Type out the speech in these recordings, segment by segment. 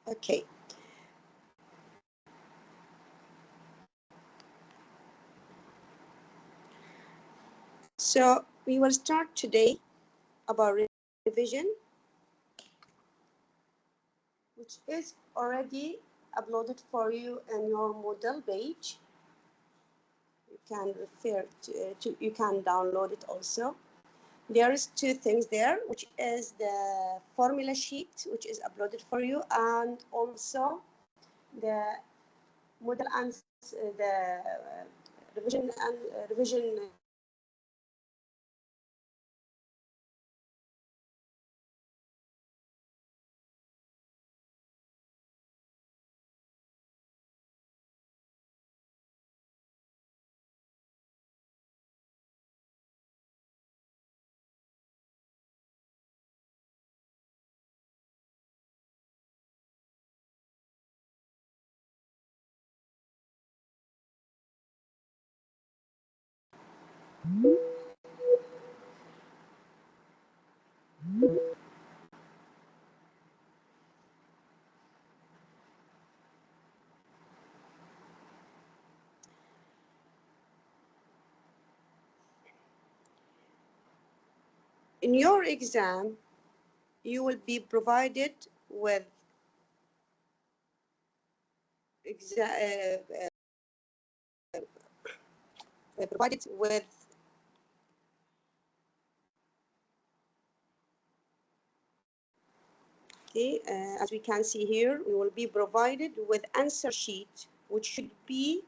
Okay. So we will start today about revision, which is already uploaded for you in your model page. You can refer to you can download it also. There is two things there, which is the formula sheet, which is uploaded for you, and also the model and the revision and revision in your exam, you will be provided with provided with okay, as we can see here, we will be provided with answer sheet, which should be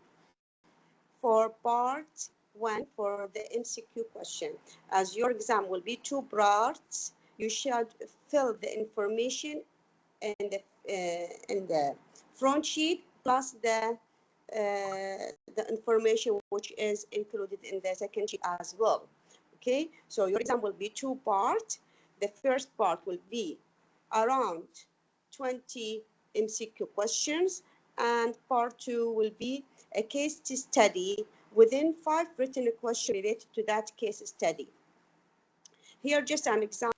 for part 1 for the MCQ question. As your exam will be 2 parts, you should fill the information in the front sheet plus the information which is included in the second sheet as well. Okay, so your exam will be 2 parts. The first part will be around 20 MCQ questions, and part 2 will be a case study within 5 written questions related to that case study. Here, just an example.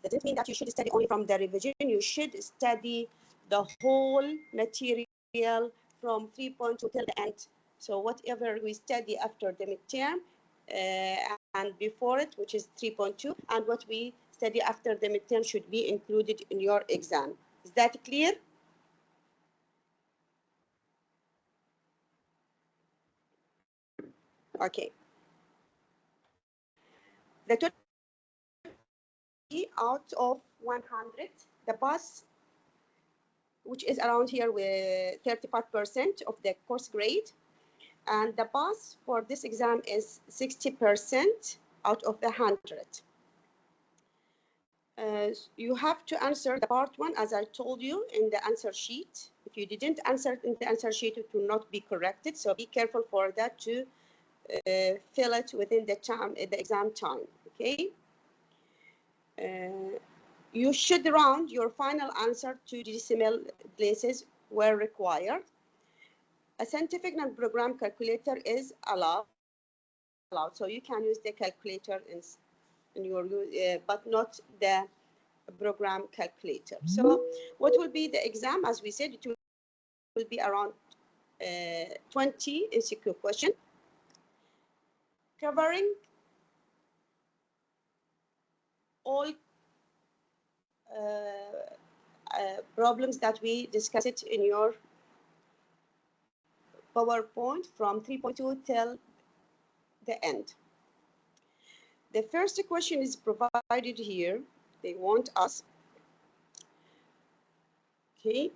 That doesn't mean that you should study only from the revision. You should study the whole material from 3.2 till the end. So whatever we study after the midterm and before it, which is 3.2, and what we study after the midterm should be included in your exam. Is that clear? Okay. The total out of 100, the pass, which is around here with 35% of the course grade, and the pass for this exam is 60% out of the 100. You have to answer the part 1, as I told you, in the answer sheet. If you didn't answer in the answer sheet, it will not be corrected. So be careful for that to fill it within the time, the exam time. Okay. You should round your final answer to decimal places where required. A scientific non-program calculator is allowed, so you can use the calculator in your, but not the program calculator. So what will be the exam? As we said, it will be around 20 MCQ questions, covering all problems that we discussed in your PowerPoint from 3.2 till the end. The first question is provided here. They want us, okay,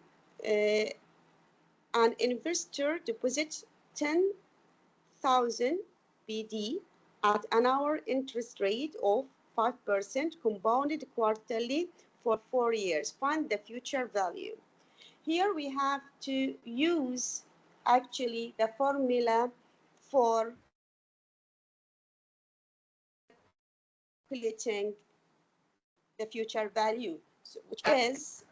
an investor deposits 10,000 BD at an hour interest rate of 5% compounded quarterly for 4 years. Find the future value. Here we have to use actually the formula for calculating the future value, so, which is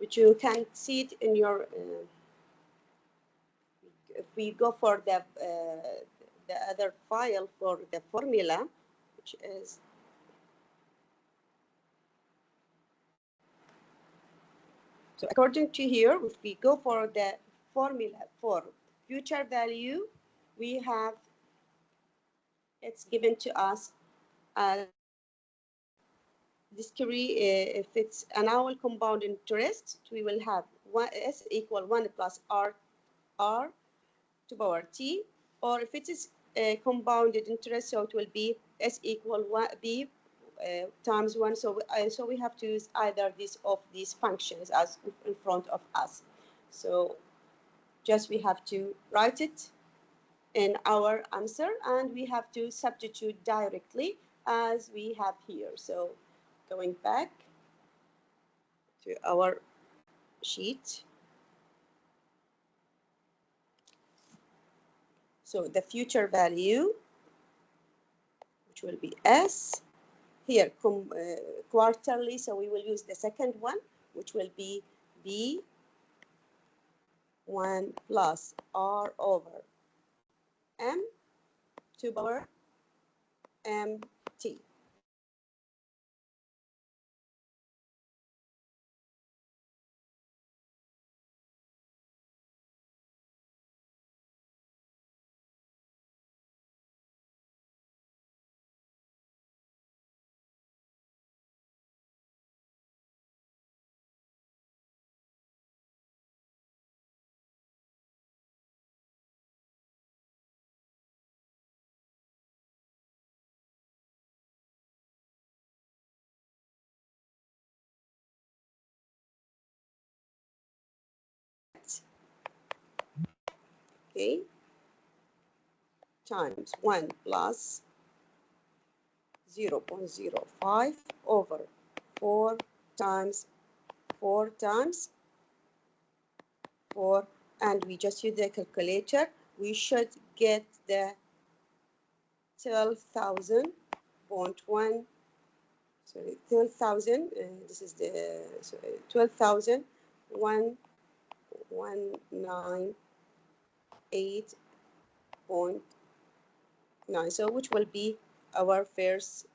which you can see it in your, if we go for the other file for the formula, which is so according to here, if we go for the formula for future value, we have, it's given to us as discrete, if it's an annual compound interest, we will have S equal 1 plus R to power T, or if it is a compounded interest, so it will be S equal B times 1. So we have to use either of these functions as in front of us. So just we have to write it in our answer, and we have to substitute directly as we have here. So going back to our sheet. So the future value, which will be S, here quarterly, so we will use the second one, which will be B1 plus R over M to power MT. Okay, times 1 plus 0.05 over 4 times 4 times 4, and we just use the calculator. We should get the 12,000.1, sorry, 12,000, this is the 12,198.9, so which will be our first,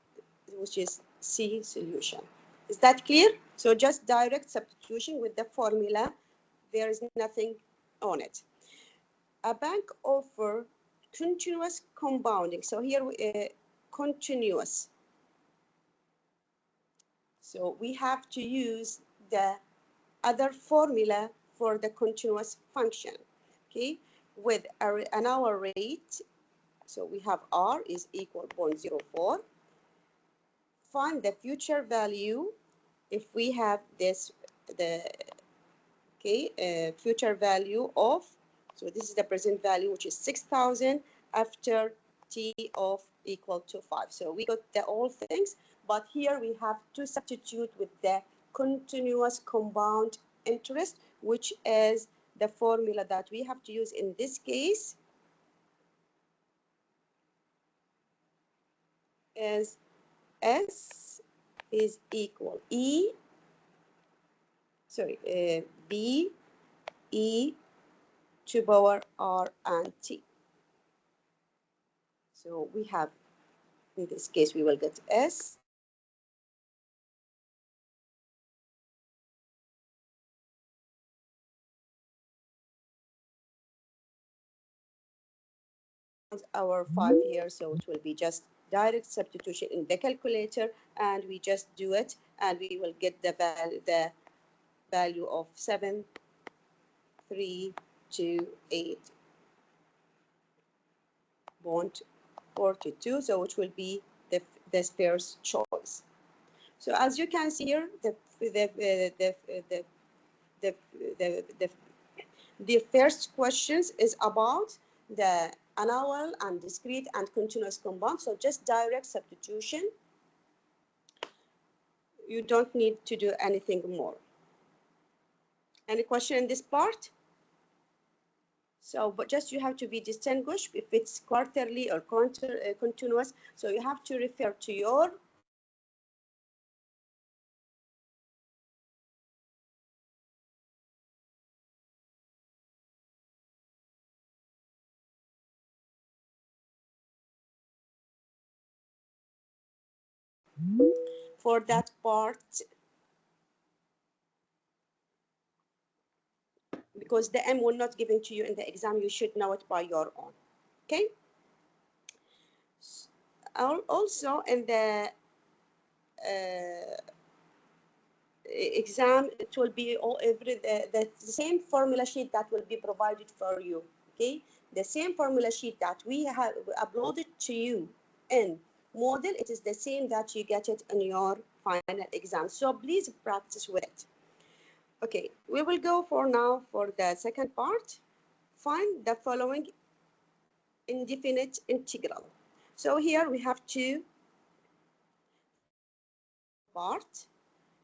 which is C solution. Is that clear? So just direct substitution with the formula. There is nothing on it. A bank offer continuous compounding. So here continuous. So we have to use the other formula for the continuous function. Okay, with an hour rate. So we have R is equal 0.04. Find the future value if we have this, the future value of, so this is the present value, which is 6,000 after T of equal to 5. So we got the all things, but here we have to substitute with the continuous compound interest, which is the formula that we have to use in this case is S is equal B E to power R and T. So we have, in this case, we will get S our 5 here, so it will be just direct substitution in the calculator, and we just do it, and we will get the value of 7,328.42, so which will be the first choice. So as you can see here, the first questions is about the annual and discrete and continuous compound. So just direct substitution. You don't need to do anything more. Any question in this part? So, but just you have to be distinguished if it's quarterly or continuous. So you have to refer to your For that part, because the M will not given to you in the exam, you should know it by your own. Okay. Also in the exam, it will be all the same formula sheet that will be provided for you. Okay, the same formula sheet that we have uploaded to you in model, it is the same that you get it in your final exam. So please practice with it. Okay, we will go for now for the second part. Find the following indefinite integral. So here we have two parts.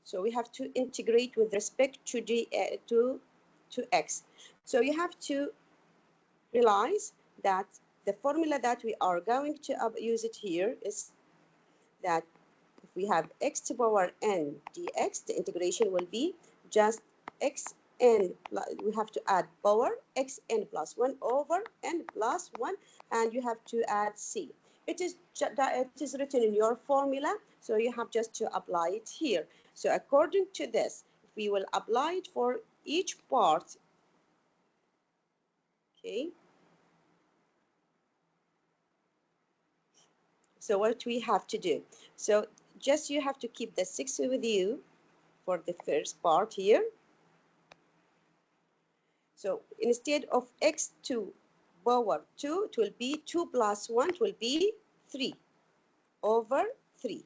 So we have to integrate with respect to to x. So you have to realize that the formula that we are going to use it here is that if we have x to power n dx, the integration will be just xn. We have to add power xn plus 1 over n plus 1, and you have to add c. It is written in your formula, so you have just to apply it here. So according to this, we will apply it for each part. Okay. So what we have to do? So just you have to keep the 6 with you for the first part here. So instead of x to power 2, it will be 2 plus 1, it will be 3 over 3.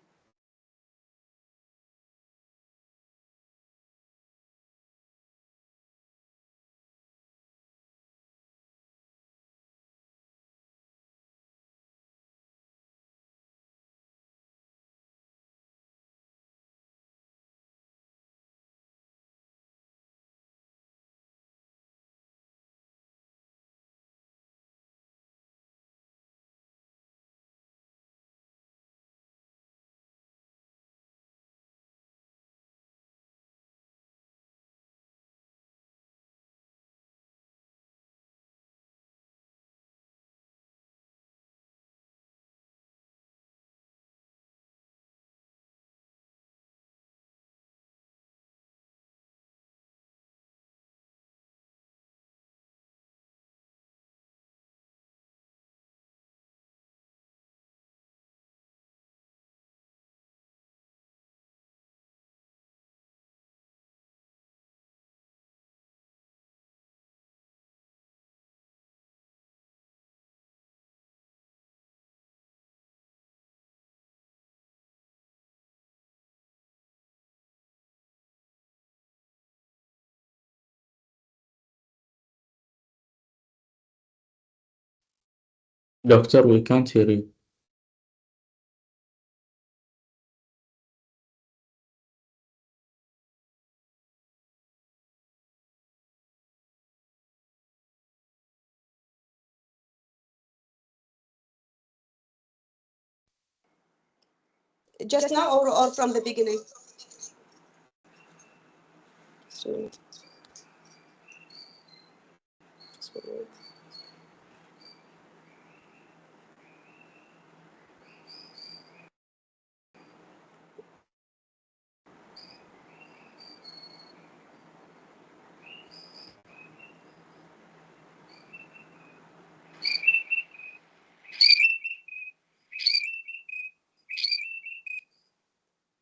Doctor, we can't hear you. Just now or from the beginning?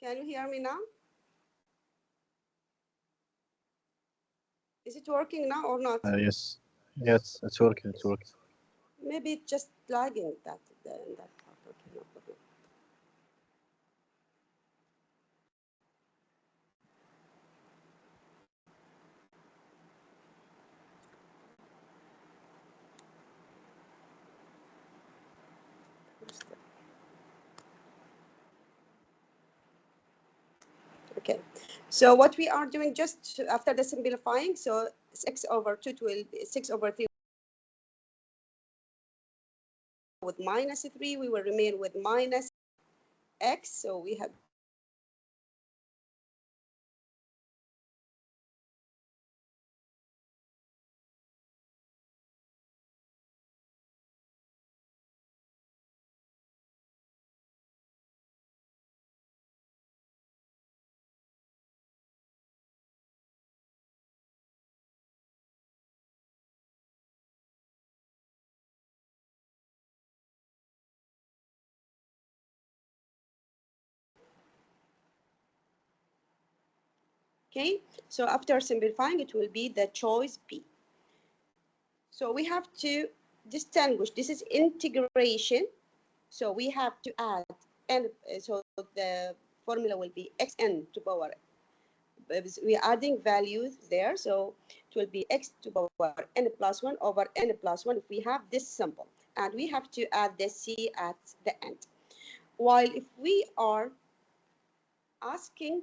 Can you hear me now? Is it working now or not? Yes, yes, it's working. It's working. Maybe it's just lagging in that part. Okay, no problem. Okay, so what we are doing just after the simplifying, so 6 over 2 will be 6 over 3 with minus 3, we will remain with minus x, so we have Okay, so after simplifying, it will be the choice B. So we have to distinguish. This is integration. So we have to add n. So the formula will be xn to power. We are adding values there. So it will be x to power n plus 1 over n plus 1 if we have this symbol. And we have to add the c at the end. While if we are asking,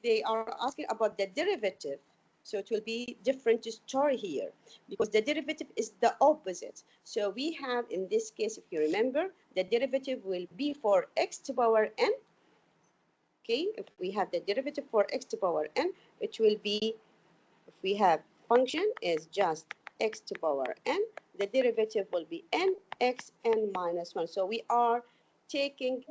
they are asking about the derivative. So it will be different story here because the derivative is the opposite. So we have, in this case, if you remember, the derivative will be for x to power n. Okay, if we have the derivative for x to power n, it will be, if we have function is just x to power n, the derivative will be n x n minus 1. So we are taking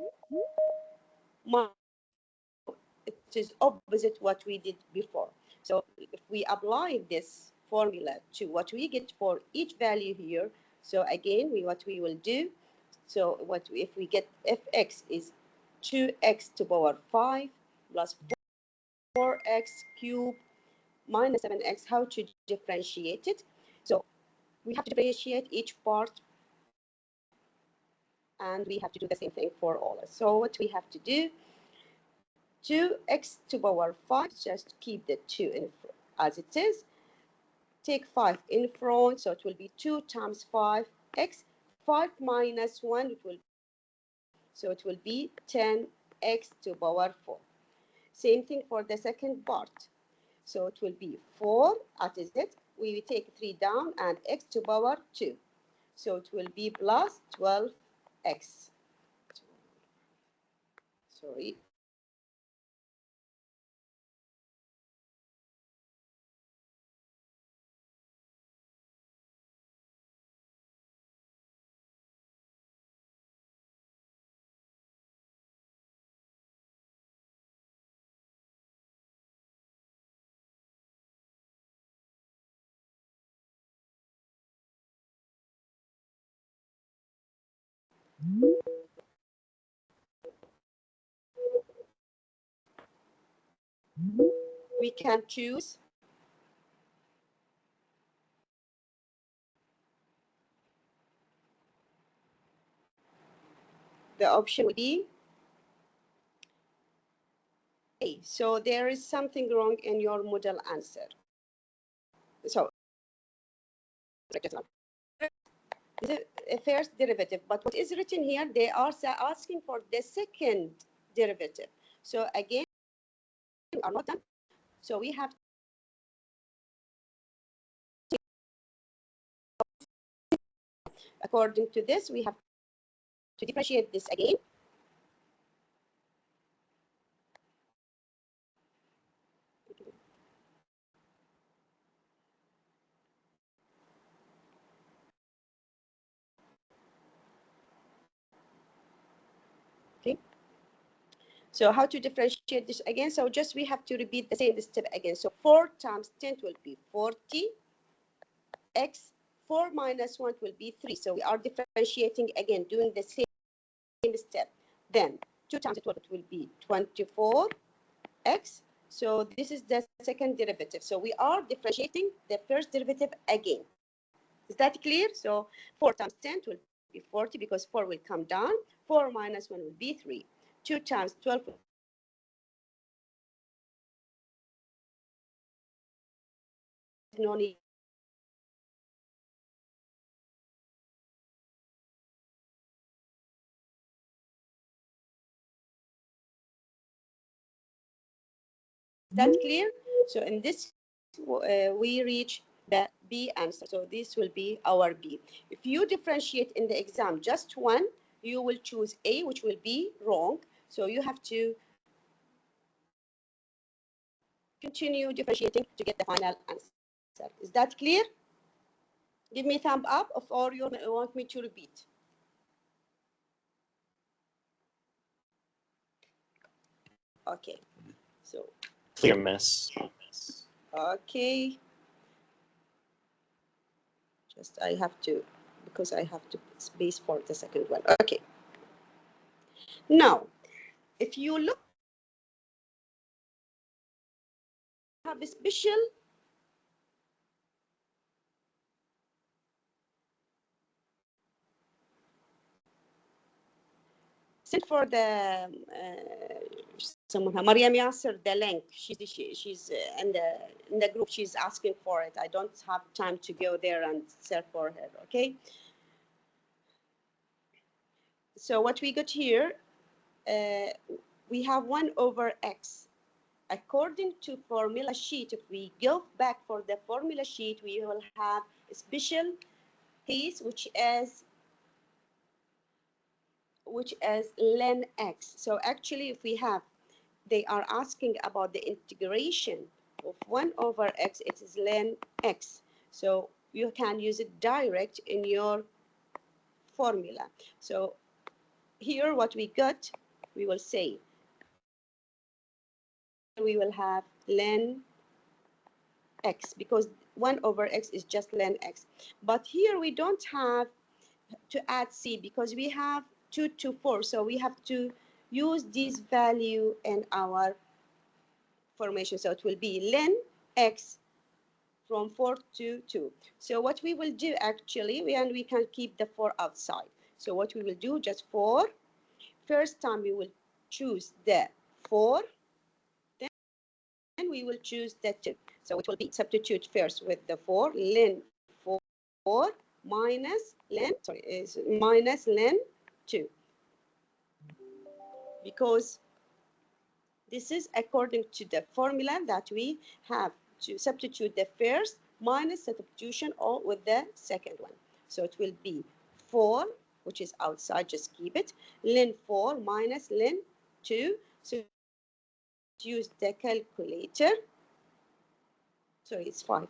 it is opposite what we did before. So if we apply this formula to what we get for each value here, so again, what we will do, so if we get fx is 2x to power 5 plus 4x cubed minus 7x, how to differentiate it? So we have to differentiate each part, and we have to do the same thing for all. So what we have to do, 2x to power 5, just keep the 2 in as it is. Take 5 in front, so it will be 2 times 5x. 5 minus 1, so it will be 10x to power 4. Same thing for the second part. So it will be 4, at is it? We will take 3 down and x to power 2. So it will be plus 12x. Sorry. We can choose the option will be A. So there is something wrong in your model answer. So the first derivative, but what is written here, they are asking for the second derivative. So again, we are not done. So we have to, according to this, we have to differentiate this again. Okay. So how to differentiate this again? So just we have to repeat the same step again. So 4 times 10 will be 40. X 4 minus 1 will be 3. So we are differentiating again, doing the same step. Then 2 times 12 will be 24x. So this is the second derivative. So we are differentiating the first derivative again. Is that clear? So 4 times 10 will be 40 because 4 will come down. 4 minus 1 will be 3. 2 times 12 no need. Is that clear? So in this, we reach the B answer. So this will be our B. If you differentiate in the exam just one, you will choose A, which will be wrong. So you have to continue differentiating to get the final answer. Is that clear? Give me a thumb up or you want me to repeat. Okay. So clear, miss. okay. Just I have to, because I have to space for the second one. Okay. Now, if you look have a special send for the someone, Mariam Yasser, the link. She's in the group. She's asking for it. I don't have time to go there and search for her. Okay. So what we got here, we have 1 over x. According to formula sheet, if we go back for the formula sheet, we will have a special case, which is ln x. So actually, if we have, they are asking about the integration of 1 over x, it is ln x. So you can use it direct in your formula. So here what we got, we will say, we will have ln x, because 1 over x is just ln x. But here we don't have to add c, because we have 2 to 4. So we have to use this value in our formation. So it will be ln x from 4 to 2. So what we will do actually, we can keep the 4 outside. So what we will do, just 4. First time we will choose the 4. Then we will choose the 2. So it will be substitute first with the 4. Ln 4 minus ln, sorry, is minus ln 2. Because this is according to the formula that we have to substitute the first minus substitution all with the second one. So it will be 4, which is outside, just keep it. Ln 4 minus ln 2. So use the calculator. Sorry, it's 5,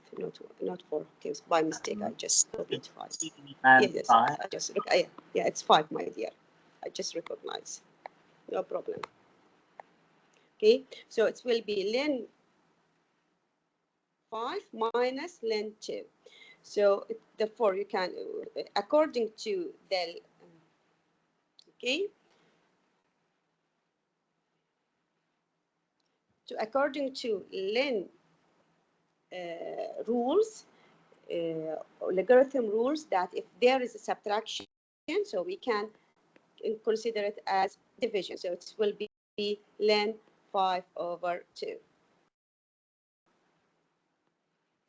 not 4. Okay, by mistake, I just copied 5. Yes, I just look. Yeah, it's 5, my dear. I just recognize. No problem. Okay, so it will be ln 5 minus ln 2. So the 4 you can, according to the, okay, so according to ln rules, logarithm rules, that if there is a subtraction, so we can consider it as division. So it will be ln 5 over 2.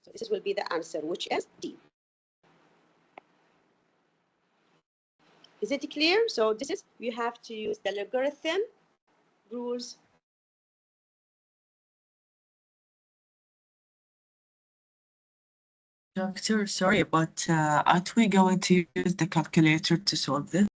So this will be the answer, which is D. Is it clear? So this is, you have to use the logarithm rules. Doctor, sorry, but aren't we going to use the calculator to solve this?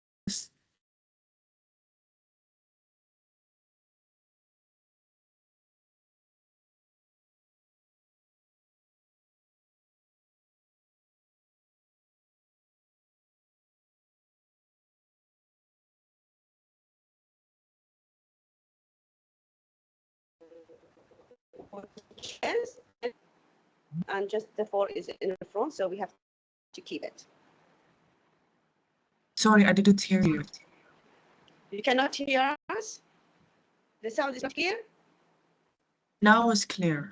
Which is, and just the 4 is in front, so we have to keep it. Sorry, I didn't hear you. You cannot hear us? The sound is not clear? Now it's clear.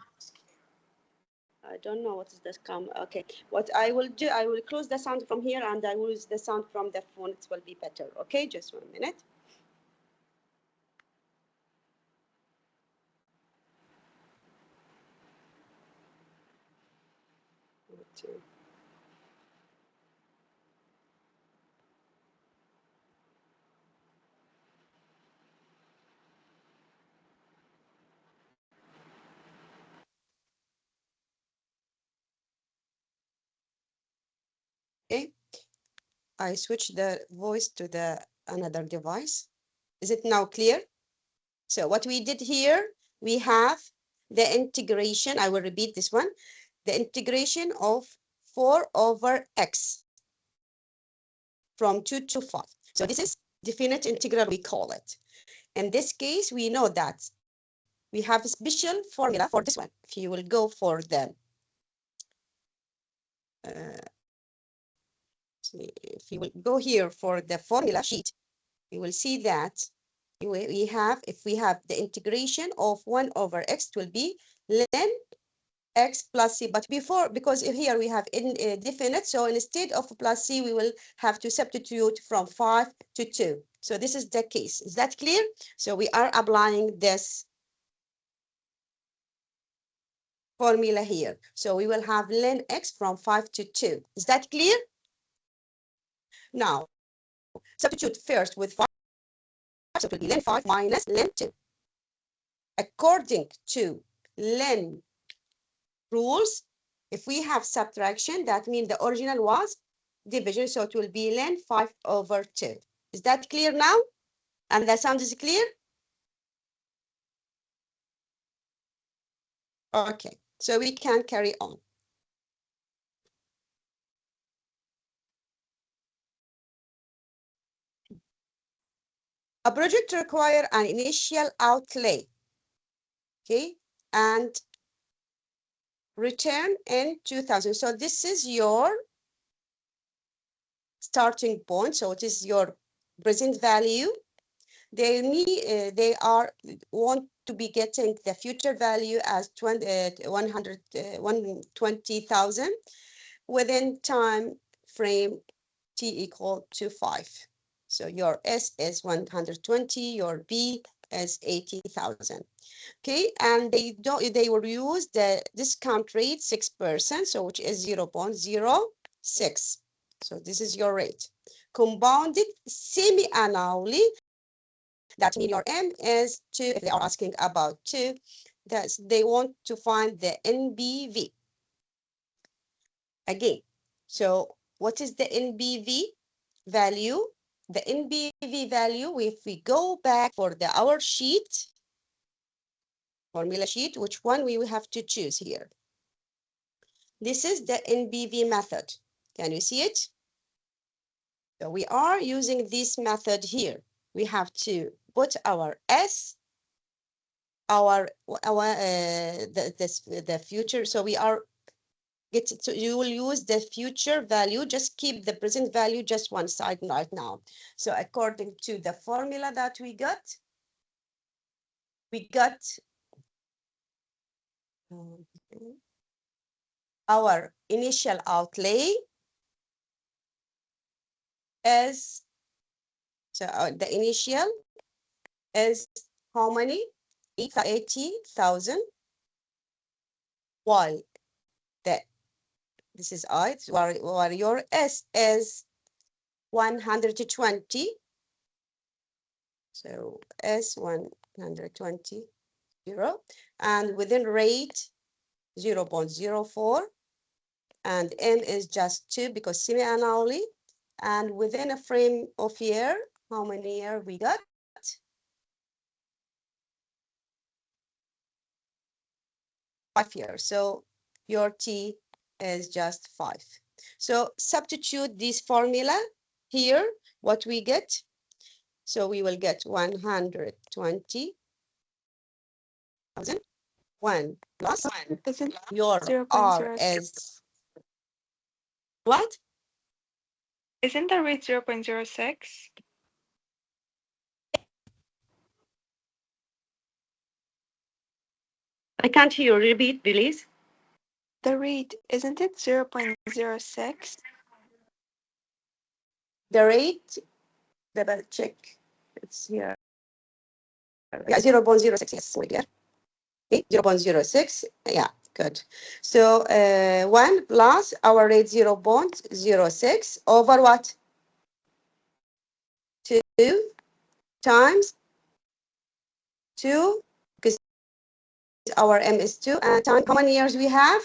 I don't know what is this come. Okay, what I will do, I will close the sound from here and I will use the sound from the phone. It will be better. Okay, just 1 minute. Okay, I switch the voice to the another device. Is it now clear? So what we did here, we have the integration. I will repeat this one. The integration of 4 over x from 2 to 5. So this is definite integral, we call it. In this case, we know that we have a special formula for this one. If you will go for the if you will go here for the formula sheet, you will see that we have, if we have the integration of 1 over x, it will be ln x plus c, but before, because here we have indefinite, so instead of plus c, we will have to substitute from 5 to 2. So this is the case. Is that clear? So we are applying this formula here. So we will have ln x from 5 to 2. Is that clear? Now, substitute first with 5, so it will be ln 5 minus ln 2. According to ln rules, if we have subtraction, that means the original was division, so it will be ln 5 over 2. Is that clear now? And that sound is clear? Okay, so we can carry on. A project requires an initial outlay, okay, and return in 2000. So this is your starting point. So it is your present value. They want to be getting the future value as 120,000 within time frame t equal to 5. So your S is 120, your B is 80,000. Okay, and they will use the discount rate 6%, so which is 0.06. So this is your rate. Compounded semi-annually, that means your M is 2. If they are asking about 2, that's they want to find the NBV. Again, so what is the NBV value? The NBV value, if we go back for our sheet, formula sheet, which one we will have to choose here? This is the NBV method. Can you see it? So we are using this method here. We have to put our S, the future. So we are you will use the future value. Just keep the present value just one side right now. So according to the formula that we got our initial outlay is, so the initial is how many? 80,000, while this is I, while your S is 120. So S 120, and within rate 0.04, and M is just 2 because semi-annually, and within a frame of year, how many years we got? 5 years. So your T is just 5. So substitute this formula here, what we get. So we will get 120,000. 1 plus 1. Isn't Your R 0.06? is what? Isn't the rate 0.06? I can't hear you. Repeat, please. The rate, isn't it 0.06? The rate, double check. It's here. Yeah, 0.06. Yes, my dear. Okay, 0.06. Yeah, good. So 1 plus our rate 0.06 over what? 2 times 2, because our M is 2, and time, how many years we have?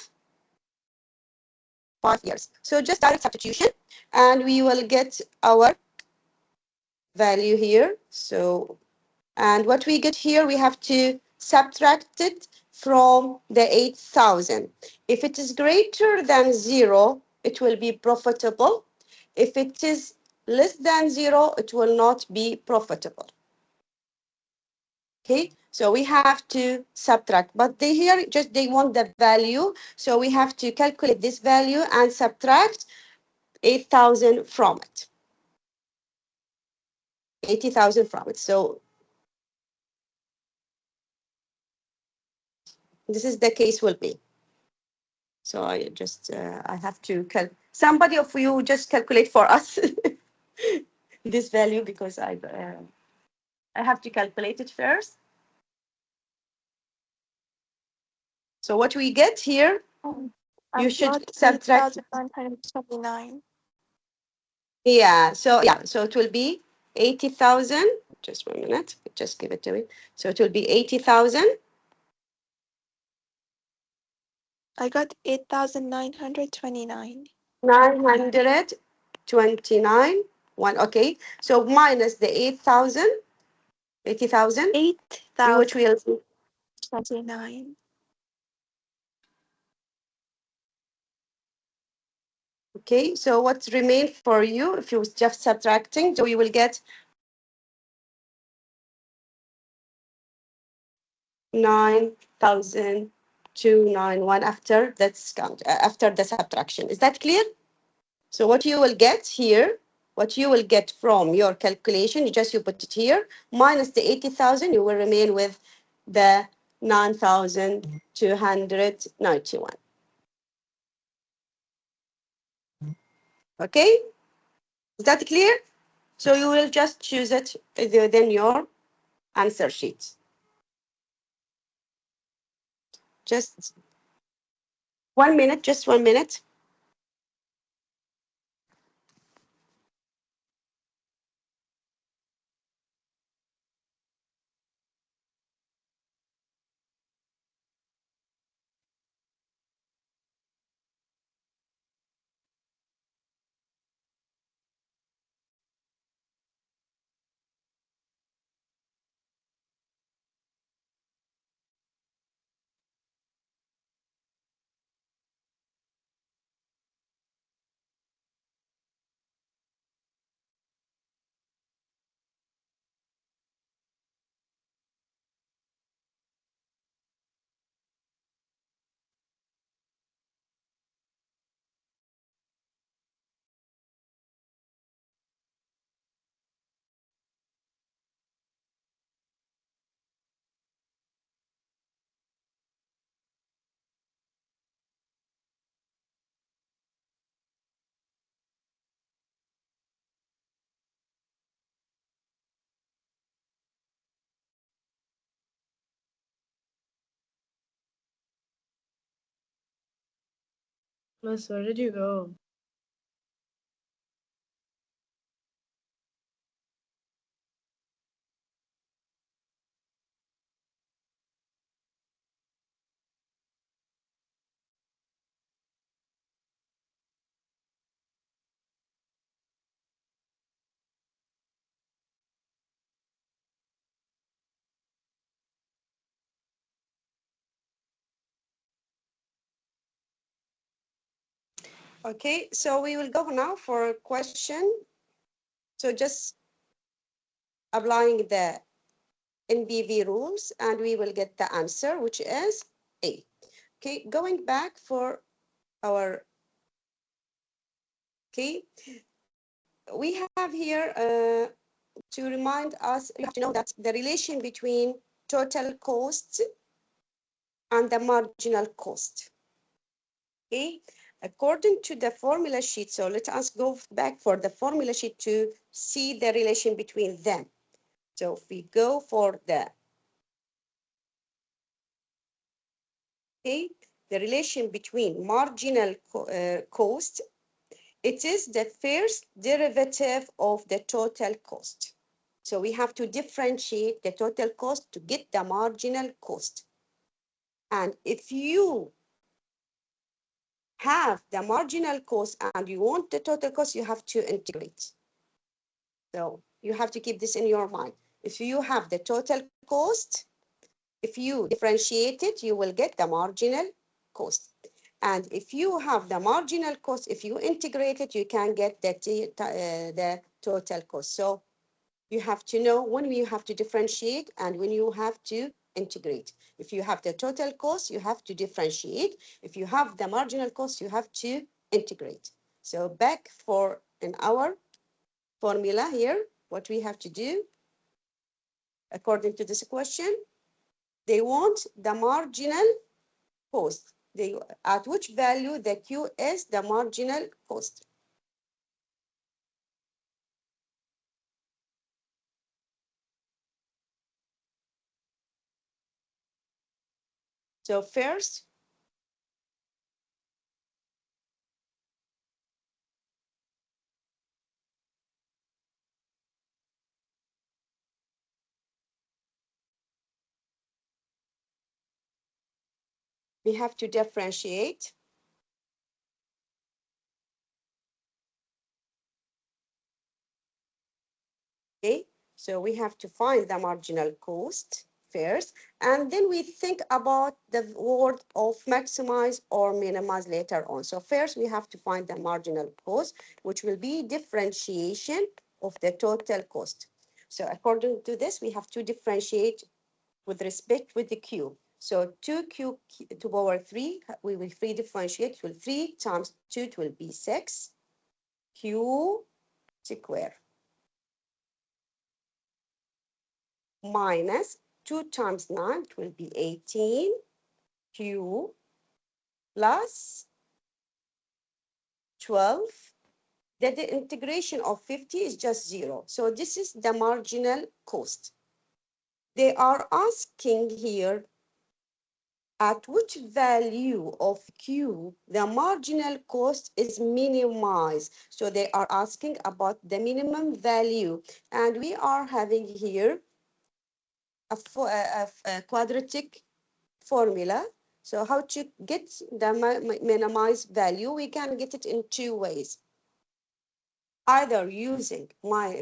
5 years. So just direct substitution, and we will get our value here. So, and what we get here, we have to subtract it from the 8,000. If it is greater than 0, it will be profitable. If it is less than 0, it will not be profitable. Okay, so we have to subtract, but they here just they want the value, so we have to calculate this value and subtract 8,000 from it. 80,000 from it. So this is the case will be. So I just, I have to somebody of you just calculate for us this value because I have to calculate it first. So what we get here, you should subtract 8,929. Yeah, so it will be 80,000. Just 1 minute, just give it to me. So it will be 80,000. I got 8,929. 929. Okay. So minus the 8,000, 80,000, which will 8,029. okay. So what's remain for you if you just subtracting? So you will get 9,291 after the discount, after the subtraction. Is that clear? So what you will get here, what you will get from your calculation, you put it here, minus the 80,000, you will remain with the 9,291. Okay? Is that clear? So you will just choose it within your answer sheet. Just 1 minute, just 1 minute. Miss, where did you go? Okay, so we will go now for a question. So just applying the NBV rules and we will get the answer, which is A. Okay, going back for our, okay, we have here to remind us, you have to know that the relation between total cost and the marginal cost. Okay, according to the formula sheet, so let us go back for the formula sheet to see the relation between them. So if we go for the, okay, the relation between marginal cost, it is the first derivative of the total cost. So we have to differentiate the total cost to get the marginal cost. And if you have the marginal cost and you want the total cost, you have to integrate. So you have to keep this in your mind. If you have the total cost, if you differentiate it, you will get the marginal cost. And if you have the marginal cost, if you integrate it, you can get the total cost. So you have to know when you have to differentiate and when you have to integrate. If you have the total cost, you have to differentiate. If you have the marginal cost, you have to integrate. So back for in our formula here, what we have to do, according to this question, they want the marginal cost. at which value the Q is the marginal cost. So first, we have to differentiate. Okay, so we have to find the marginal cost first, and then we think about the word of maximize or minimize later on. So first we have to find the marginal cost, which will be differentiation of the total cost. So according to this, we have to differentiate with respect with the Q. So 2Q to power 3, we will free differentiate. Will 3 times 2, it will be 6 Q square minus 2 times 9, it will be 18 Q plus 12. That the integration of 50 is just 0. So this is the marginal cost. They are asking here at which value of Q the marginal cost is minimized. So they are asking about the minimum value. And we are having here a quadratic formula. So how to get the minimized value? We can get it in two ways. Either using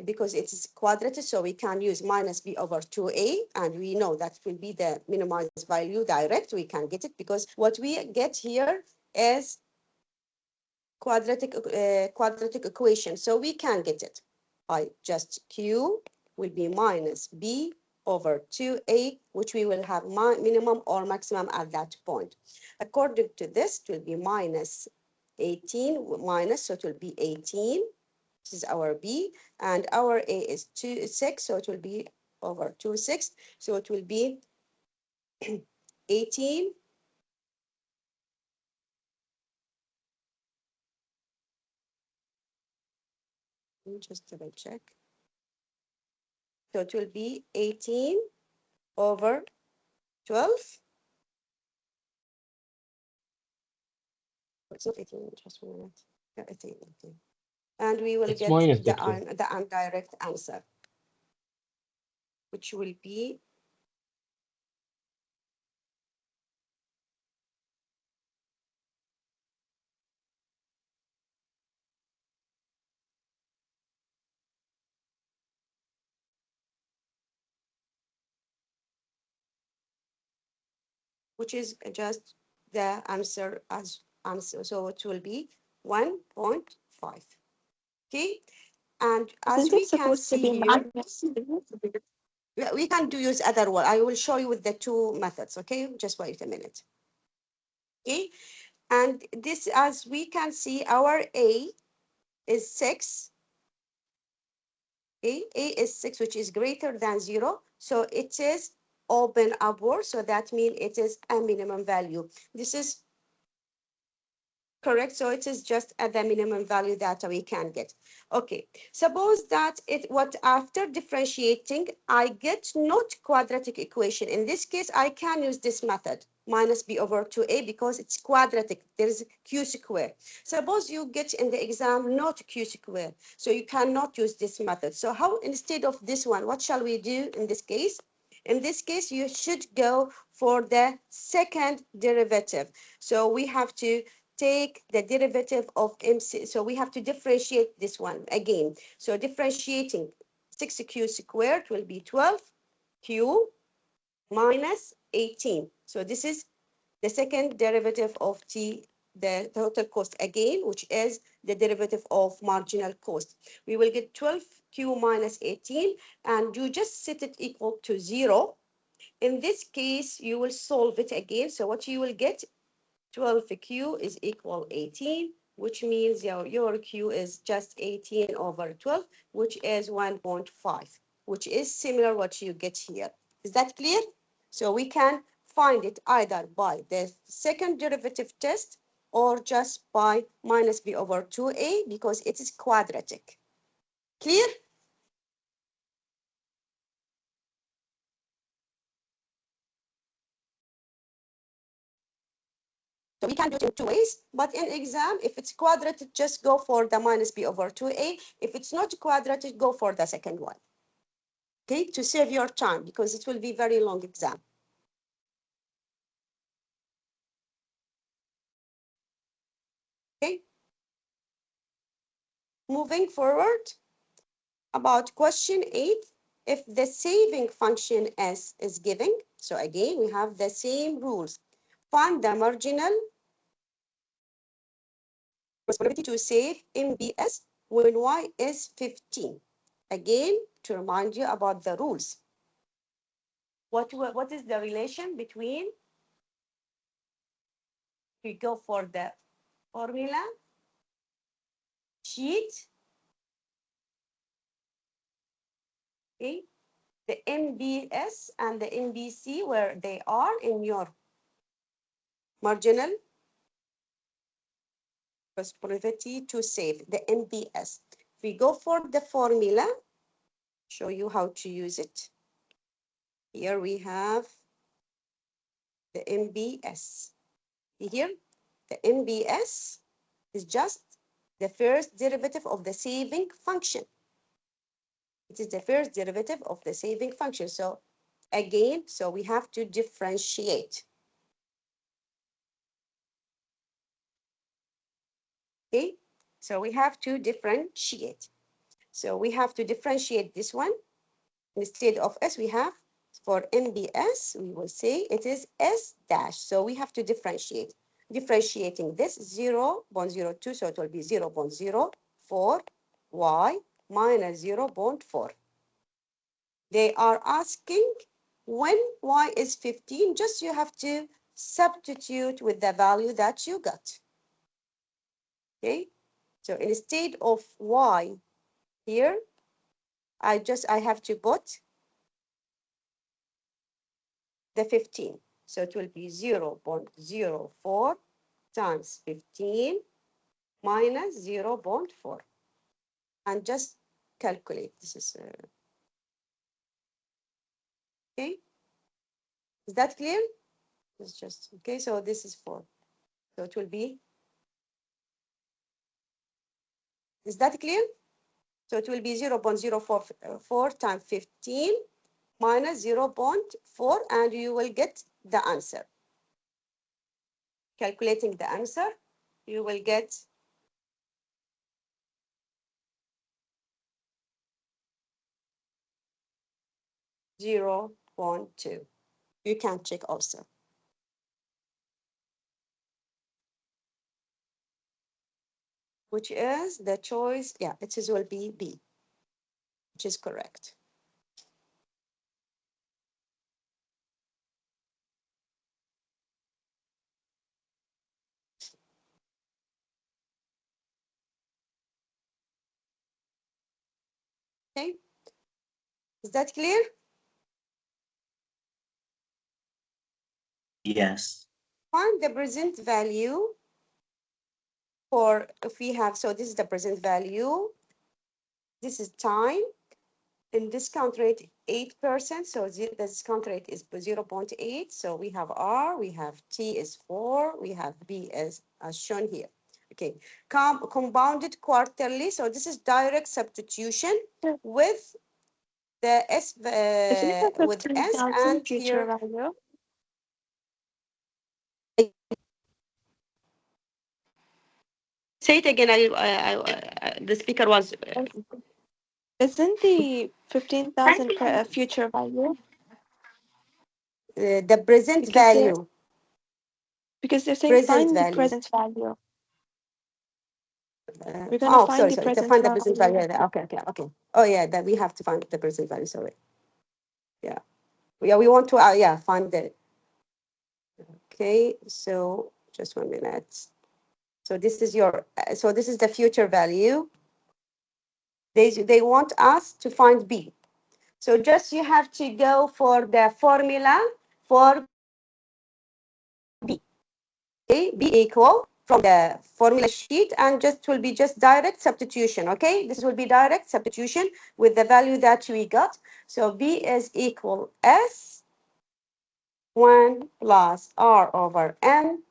because it is quadratic, so we can use minus b over 2a, and we know that will be the minimized value direct. We can get it because what we get here is quadratic equation, so we can get it by just q will be minus b over 2a, which we will have minimum or maximum at that point. According to this, it will be minus 18 minus, so it will be 18. This is our B, and our A is 6, so it will be over 2, 6. So it will be 18 Let me just double check. So it will be 18 over 12. It's not 18, just 1 minute. Yeah, 18, 18. And we will It's get minus the Dr. indirect answer, which will be which is just the answer as answer. So it will be 1.5. Okay, and as Isn't we it can supposed to see be here, minus? we can do use other one. I will show you with the two methods. Okay, just wait a minute. Okay, and this, as we can see, our A is 6. A is 6, which is greater than 0. So it is open upward. So that means it is a minimum value. This is correct. So it is just at the minimum value that we can get. Okay, suppose that what after differentiating, I get not quadratic equation. In this case, I can use this method, minus b over 2a, because it's quadratic. There's q square. Suppose you get in the exam not q square, so you cannot use this method. So how, instead of this one, what shall we do in this case? In this case, you should go for the second derivative. So we have to take the derivative of MC. So we have to differentiate this one again. So differentiating 6q squared will be 12q minus 18. So this is the second derivative of the total cost again, which is the derivative of marginal cost. We will get 12q minus 18, and you just set it equal to 0. In this case, you will solve it again. So what you will get, 12q is equal 18, which means your q is just 18 over 12, which is 1.5, which is similar what you get here. Is that clear? So we can find it either by the second derivative test or just by minus b over 2a because it is quadratic. Clear? So we can do it in two ways, but in exam, if it's quadratic, just go for the minus b over 2a. If it's not quadratic, go for the second one. Okay, to save your time because it will be very long exam. Okay. Moving forward, about question 8, if the saving function s is given, so again, we have the same rules. Find the marginal possibility to save MBS when y is 15. Again, to remind you about the rules. What is the relation between, we go for the formula sheet, okay, the MBS and the MBC, where they are in your marginal possibility to save, the MBS. If we go for the formula, show you how to use it. Here we have the MBS. Here, the MBS is just the first derivative of the saving function. It is the first derivative of the saving function. So again, so we have to differentiate. Okay, so we have to differentiate. So we have to differentiate this one. Instead of S, we have for MBS, we will say it is S dash. So we have to differentiate. Differentiating this 0.02, so it will be 0.04 y minus 0.4. They are asking when y is 15, just you have to substitute with the value that you got. Okay, so instead of y here, I have to put the 15. So it will be 0.04 times 15 minus 0.4. And just calculate. This is, okay. Is that clear? It's just, okay, so this is 4. So it will be, is that clear? So it will be 0.044 times 15 minus 0.4, and you will get the answer. Calculating the answer, you will get 0.2. You can check also. Which is the choice, yeah, it is will be B, which is correct. Okay, is that clear? Yes. Find the present value for, if we have, so this is the present value, this is time, and discount rate 8%, so the discount rate is 0.8, so we have R, we have T is 4, we have B as shown here. Okay, compounded quarterly, so this is direct substitution with the S, Isn't it a with S, 15,000 and future here, value? say it again, the speaker was, Isn't the 15,000 future value? the present Because they're, value, because they're saying present find the value. present value. We're gonna Oh, find sorry, the sorry, to present find the present value, value. okay, okay, okay. Oh, yeah, that we have to find the present value, sorry. Yeah, yeah, we want to, yeah, find the, okay, so just 1 minute. So this is your, so this is the future value. They want us to find B. So just you have to go for the formula for okay, be equal from the formula sheet, and just will be just direct substitution, okay? This will be direct substitution with the value that we got. So B is equal S 1 plus R over N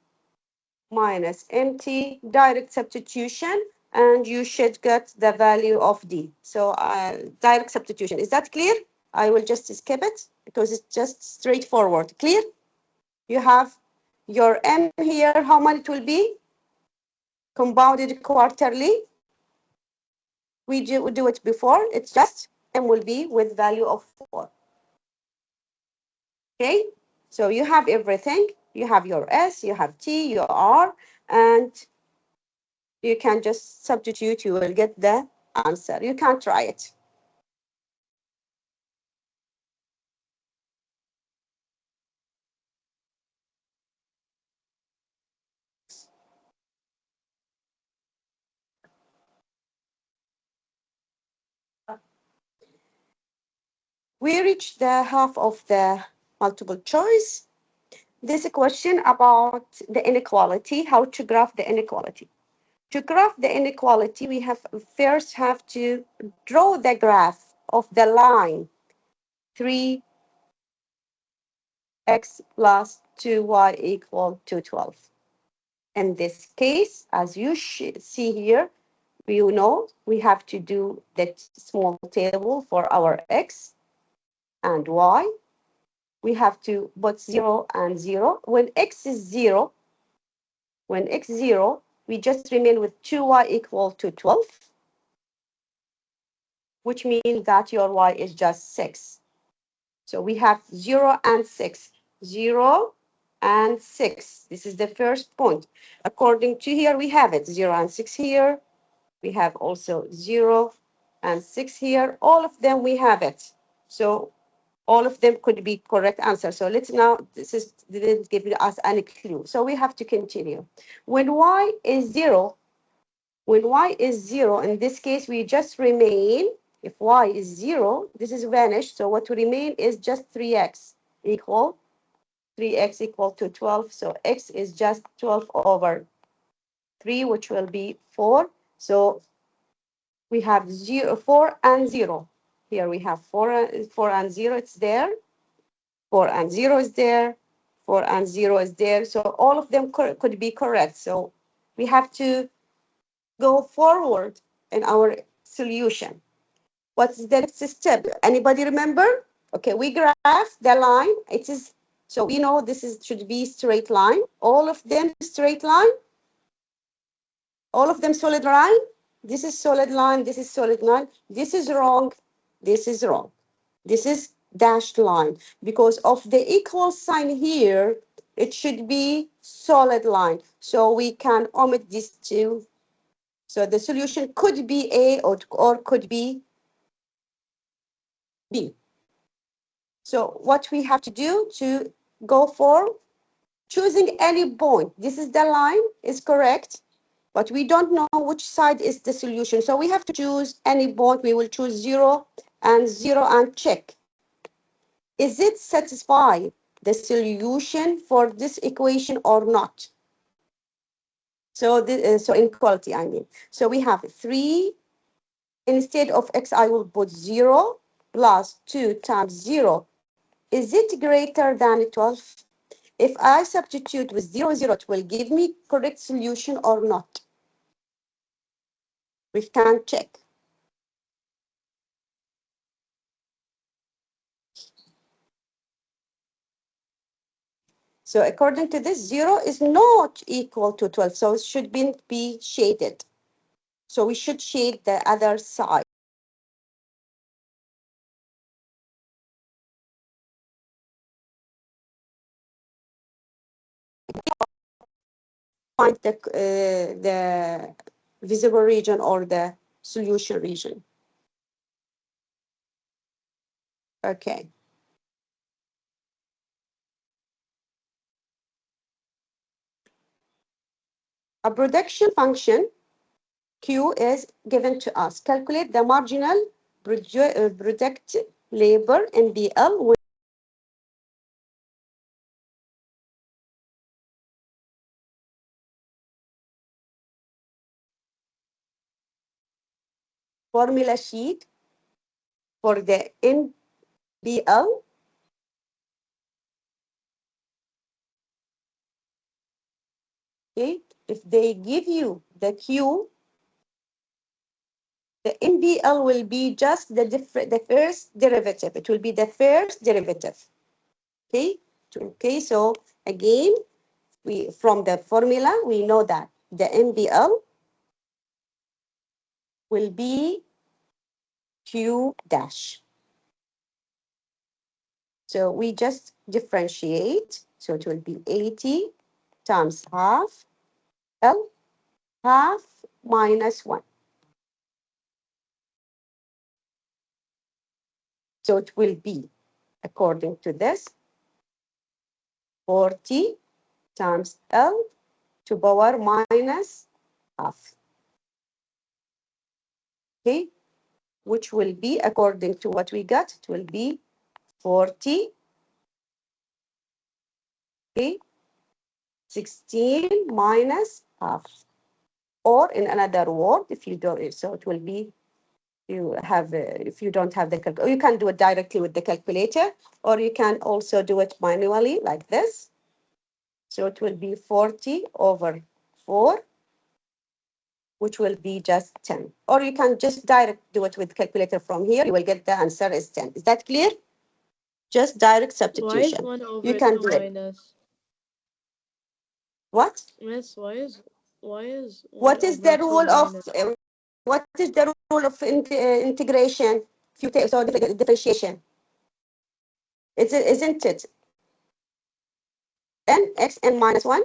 minus MT, direct substitution, and you should get the value of D. So direct substitution, is that clear? I will just skip it because it's just straightforward. Clear? You have your M here, how many it will be? Compounded quarterly. We do it before, it's just M will be with value of 4. Okay, so you have everything. You have your S, you have T, your R, and you can just substitute, you will get the answer. You can try it. We reached the half of the multiple choice. This is a question about the inequality, how to graph the inequality. To graph the inequality, we first have to draw the graph of the line 3x plus 2y equal to 12. In this case, as you see here, you know we have to do that small table for our x and y. We have to put 0 and 0. When x is 0, we just remain with 2y equal to 12, which means that your y is just 6. So we have 0 and 6. 0 and 6. This is the first point. According to here, we have it 0 and 6 here. We have also 0 and 6 here. All of them we have it. So all of them could be correct answer. So let's now, this didn't give us any clue. So we have to continue. When y is 0, in this case, we just remain, if y is 0, this is vanished. So what will remain is just 3x equal to 12. So x is just 12 over 3, which will be 4. So we have 4 and 0. Here we have 4 and 0, it's there. 4 and 0 is there. 4 and 0 is there. So all of them could be correct. So we have to go forward in our solution. What's the next step? Anybody remember? Okay, we graph the line. It is, so we know this should be straight line. All of them straight line. All of them solid line. This is solid line. This is solid line. This is wrong. This is wrong. This is dashed line. Because of the equal sign here, it should be solid line. So we can omit these two. So the solution could be A or could be B. So what we have to do to go for choosing any point. This is the line, is correct, but we don't know which side is the solution. So we have to choose any point. We will choose 0 and check. Is it satisfy the solution for this equation or not? So inequality, I mean. So we have 3. Instead of x, I will put 0 plus 2 times 0. Is it greater than 12? If I substitute with 0, 0, it will give me correct solution or not. We can check. So according to this, 0 is not equal to 12, so it should be shaded. So we should shade the other side. Find the visible region or the solution region. Okay. A production function Q is given to us. Calculate the marginal product labor in BL formula sheet for the NBL. Okay, if they give you the Q, the NBL will be just the first derivative. It will be the first derivative. Okay, okay. So again, from the formula we know that the NBL will be Q dash. So we just differentiate. So it will be 80 times half L half minus 1. So it will be, according to this, 40 times L to power minus half. Okay, which will be, according to what we got, it will be 40, okay, 16 minus half. Or in another word, if you don't, so it will be, if you don't have the calculator, you can do it directly with the calculator, or you can also do it manually like this. So it will be 40 over 4, which will be just 10. Or you can just direct do it with calculator from here. You will get the answer is 10. Is that clear? Just direct substitution. Why is 1 over You can 2 do it. minus? What? Miss, why is 1 What is over the 2 rule of minus? what is the rule of integration? If you take so differentiation, isn't it n x n minus 1?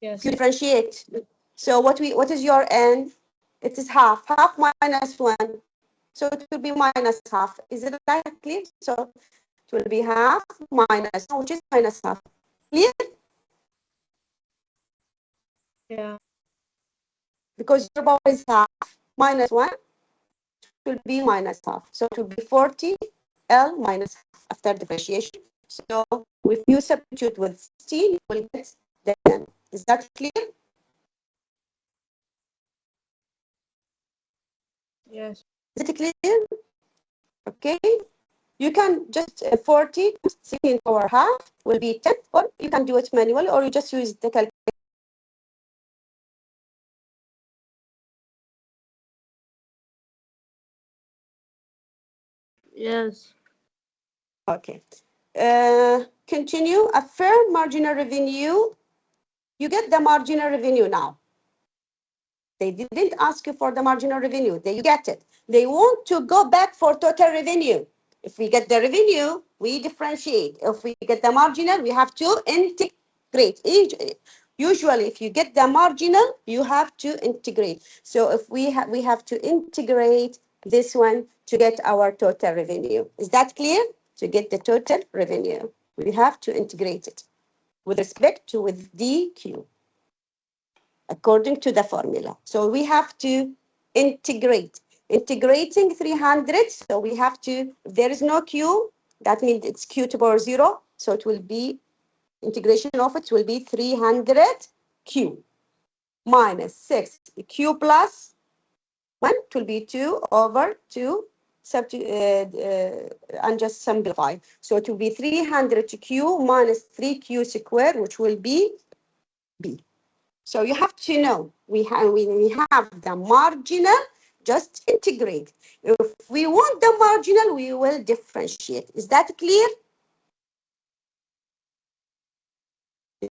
Yes. If you differentiate, so what is your n? It is half minus 1, so it will be minus half. Is it that clear? So it will be half minus, which is minus half. Clear? Yeah. Because your power is half minus 1, it will be minus half. So it will be 40 L minus half after differentiation. So if you substitute with 16, you will get the 10. Is that clear? Yes. Is it clear? Okay. You can just 40 16 power half will be 10, or you can do it manually, or you just use the calculator. Yes. Okay. Continue. A firm marginal revenue. You get the marginal revenue now. They didn't ask you for the marginal revenue. They get it. They want to go back for total revenue. If we get the revenue, we differentiate. If we get the marginal, we have to integrate. Usually, if you get the marginal, you have to integrate. So if we have to integrate this one to get our total revenue. Is that clear? To get the total revenue, we have to integrate it with respect to with DQ according to the formula. So we have to integrate. Integrating 300, so we have to, if there is no Q, that means it's Q to power 0. So it will be, integration of it will be 300 Q minus 6 Q plus 1, it will be 2 over 2, and just simplify. So it will be 300 Q minus 3Q squared, which will be B. So you have to know, when we have the marginal, just integrate. If we want the marginal, we will differentiate. Is that clear?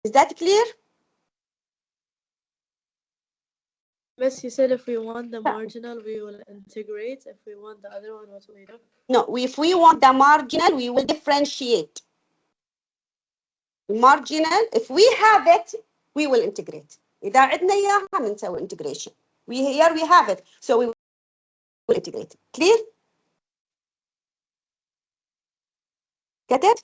Is that clear? Miss, you said if we want the marginal, we will integrate. If we want the other one, what will we do? No, if we want the marginal, we will differentiate. Marginal, if we have it, we will integrate. إذا عندنا إياها هنسوي integration. Here we have it, so we will integrate. Clear? Get it?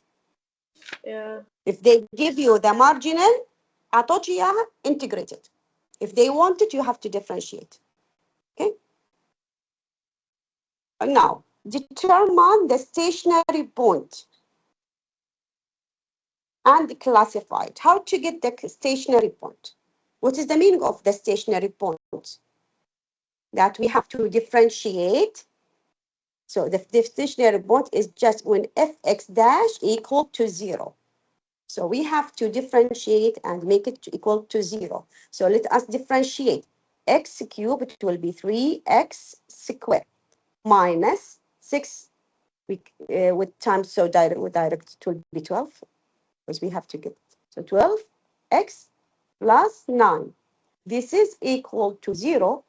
Yeah. If they give you the marginal, أعطوك إياها, integrate it. If they want it, you have to differentiate. Okay? Now, determine the stationary point and classify it. How to get the stationary point? What is the meaning of the stationary point? that we have to differentiate. So the stationary point is just when fx dash equal to 0. So we have to differentiate and make it equal to 0. So let us differentiate. X cubed, it will be 3x squared minus 6 with times, so direct, it will be 12, because we have to get, so 12x plus 9. This is equal to 0.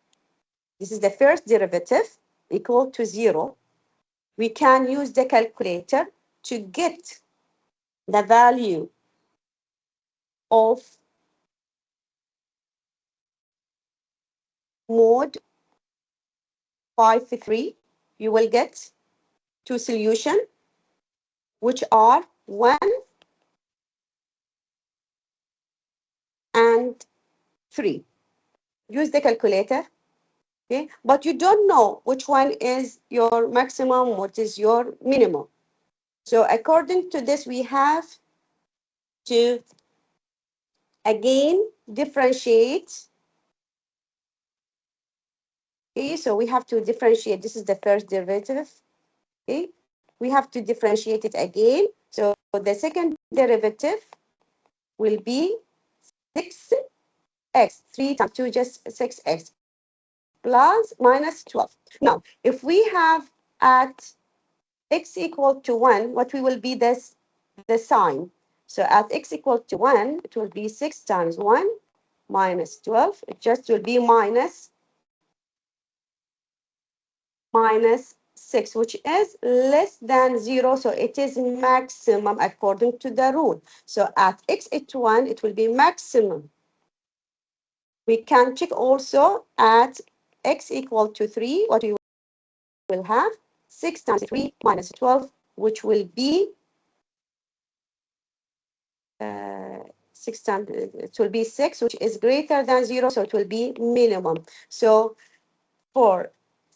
This is the first derivative, equal to 0. We can use the calculator to get the value of mod 5-3. You will get two solutions, which are 1 and 3. Use the calculator, okay? But you don't know which one is your maximum, what is your minimum. So according to this, we have to again differentiate. Okay, so we have to differentiate. This is the first derivative. Okay, we have to differentiate it again. So the second derivative will be 6x, 3 times 2, just 6x, plus minus 12. Now, if we have at x equal to 1, what will be this, the sign? So at x equal to 1, it will be 6 times 1 minus 12. It just will be minus 6, which is less than 0. So it is maximum according to the rule. So at x equal to 1, it will be maximum. We can check also at x equal to 3, what we will have 6 times 3 minus 12, which will be 6 times, it will be 6, which is greater than 0, so it will be minimum. So for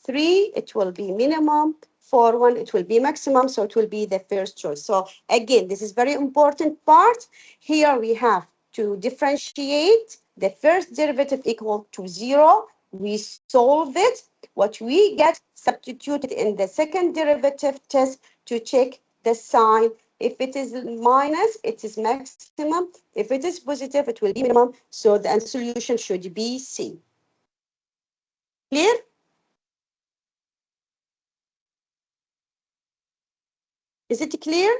3, it will be minimum. For 1, it will be maximum, so it will be the first choice. So again, this is very important part. Here we have to differentiate the first derivative equal to 0. We solve it. What we get substituted in the second derivative test to check the sign. If it is minus, it is maximum. If it is positive, it will be minimum. So the solution should be C. Clear? Is it clear?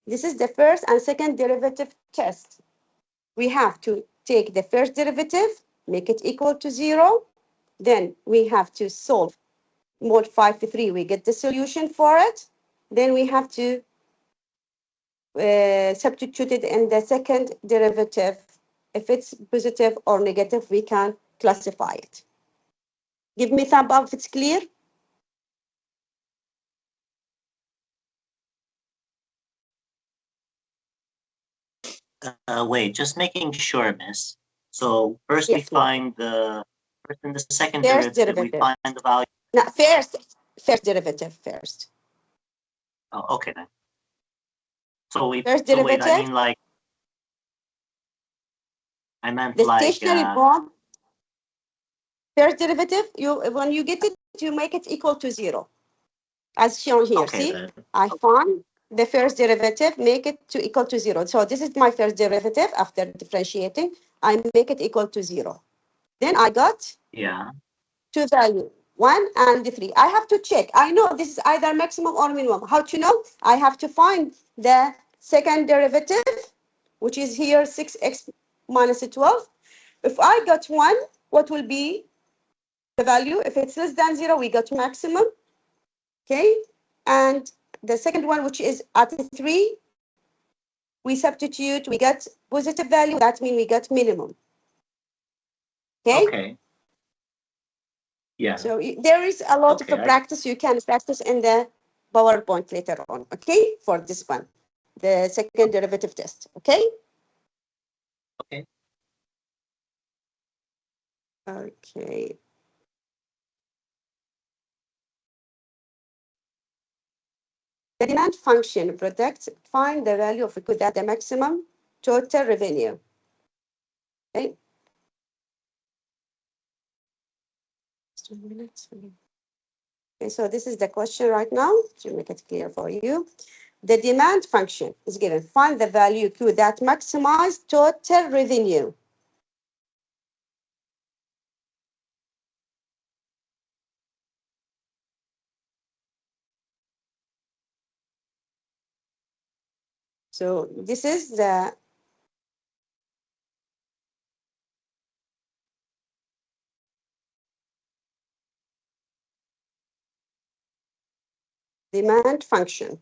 This is the first and second derivative test. We have to take the first derivative, make it equal to 0. Then we have to solve mod 5-3. We get the solution for it. Then we have to substitute it in the second derivative. If it's positive or negative, we can classify it. Give me thumb up if it's clear. Wait, just making sure, miss. So first we Yes, ma'am. find the first and the second First derivative, we derivative. find the value. No, first derivative first. Oh, okay then. So we First so wait, I derivative. mean like I meant The like stationary point, first derivative, when you get it, you make it equal to 0, as shown here. okay See, then. I found the first derivative, make it to equal to 0. So this is my first derivative. After differentiating, I make it equal to 0. Then I got Yeah. two values, 1 and 3. I have to check. I know this is either maximum or minimum. How to know? I have to find the second derivative, which is here 6x minus 12. If I got 1, what will be the value? If it's less than 0, we got maximum. Okay. And the second one, which is at 3, we substitute, we get positive value. That means we got minimum. Okay. Okay. Yeah. So there is a lot Okay, of practice. You can practice in the PowerPoint later on. Okay. For this one, the second derivative test. Okay. Okay. Okay. The demand function protects, find the value of that the maximum total revenue. Okay. 2 minutes. Okay, so this is the question right now to make it clear for you. The demand function is given. Find the value Q that maximize total revenue. So this is the demand function.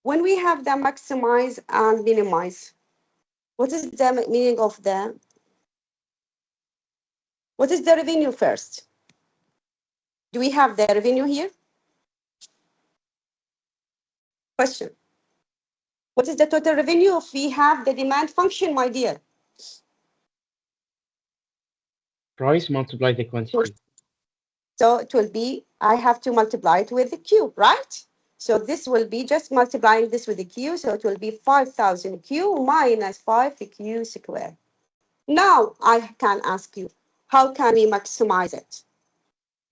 When we have the maximize and minimize, what is the meaning of what is the revenue first? Do we have the revenue here? Question. What is the total revenue if we have the demand function, my dear? Price multiply the quantity. So it will be, I have to multiply it with the Q, right? So this will be just multiplying this with the Q. So it will be 5,000 Q minus 5Q squared. Now I can ask you, how can we maximize it?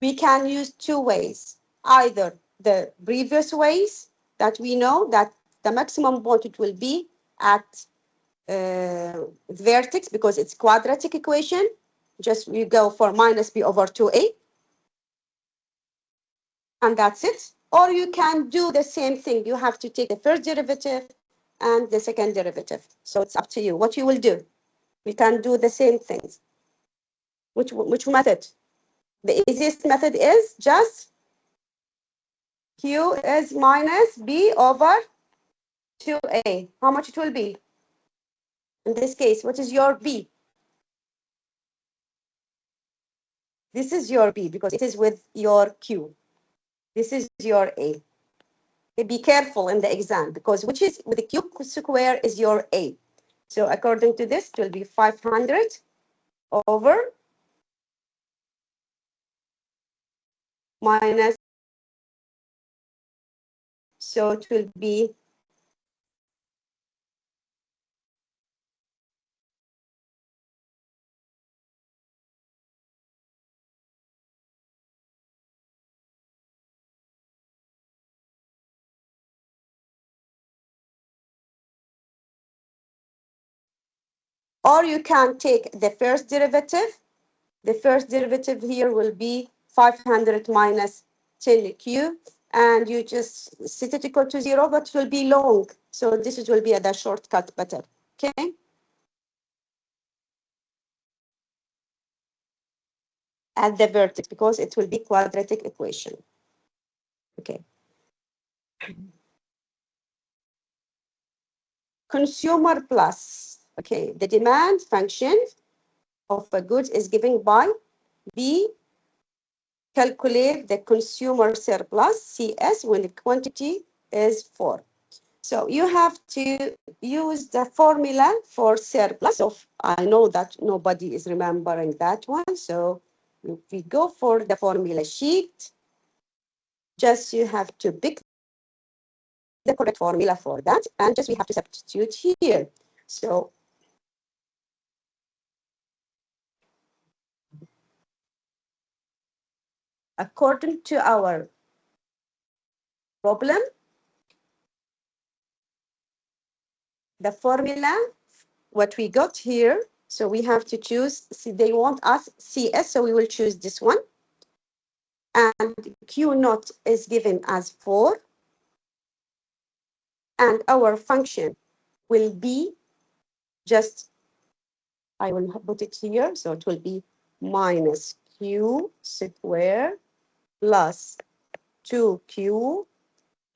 We can use two ways. Either the previous ways that we know that the maximum point it will be at vertex because it's quadratic equation. Just we go for minus b over 2a. And that's it. Or you can do the same thing. You have to take the first derivative and the second derivative. So it's up to you what you will do. We can do the same things. Which method? The easiest method is just Q is minus B over 2A. How much it will be? In this case, what is your B? This is your B because it is with your Q. This is your A. Be careful in the exam because which is with the Q square is your A. So according to this, it will be 500 over minus. So it will be or you can take the first derivative. The first derivative here will be 500 minus 10Q, and you just set it equal to 0, but it will be long. So this will be the shortcut better, okay? At the vertex, because it will be quadratic equation. Okay. Consumer plus, okay, the demand function of a good is given by B. Calculate the consumer surplus, CS, when the quantity is 4. So you have to use the formula for surplus. Of I know that nobody is remembering that one. So if we go for the formula sheet, just you have to pick the correct formula for that, and just we have to substitute here. So according to our problem, the formula, what we got here, so we have to choose, see, they want us CS, so we will choose this one. And Q naught is given as 4. And our function will be just, I will put it here, so it will be minus Q square plus 2Q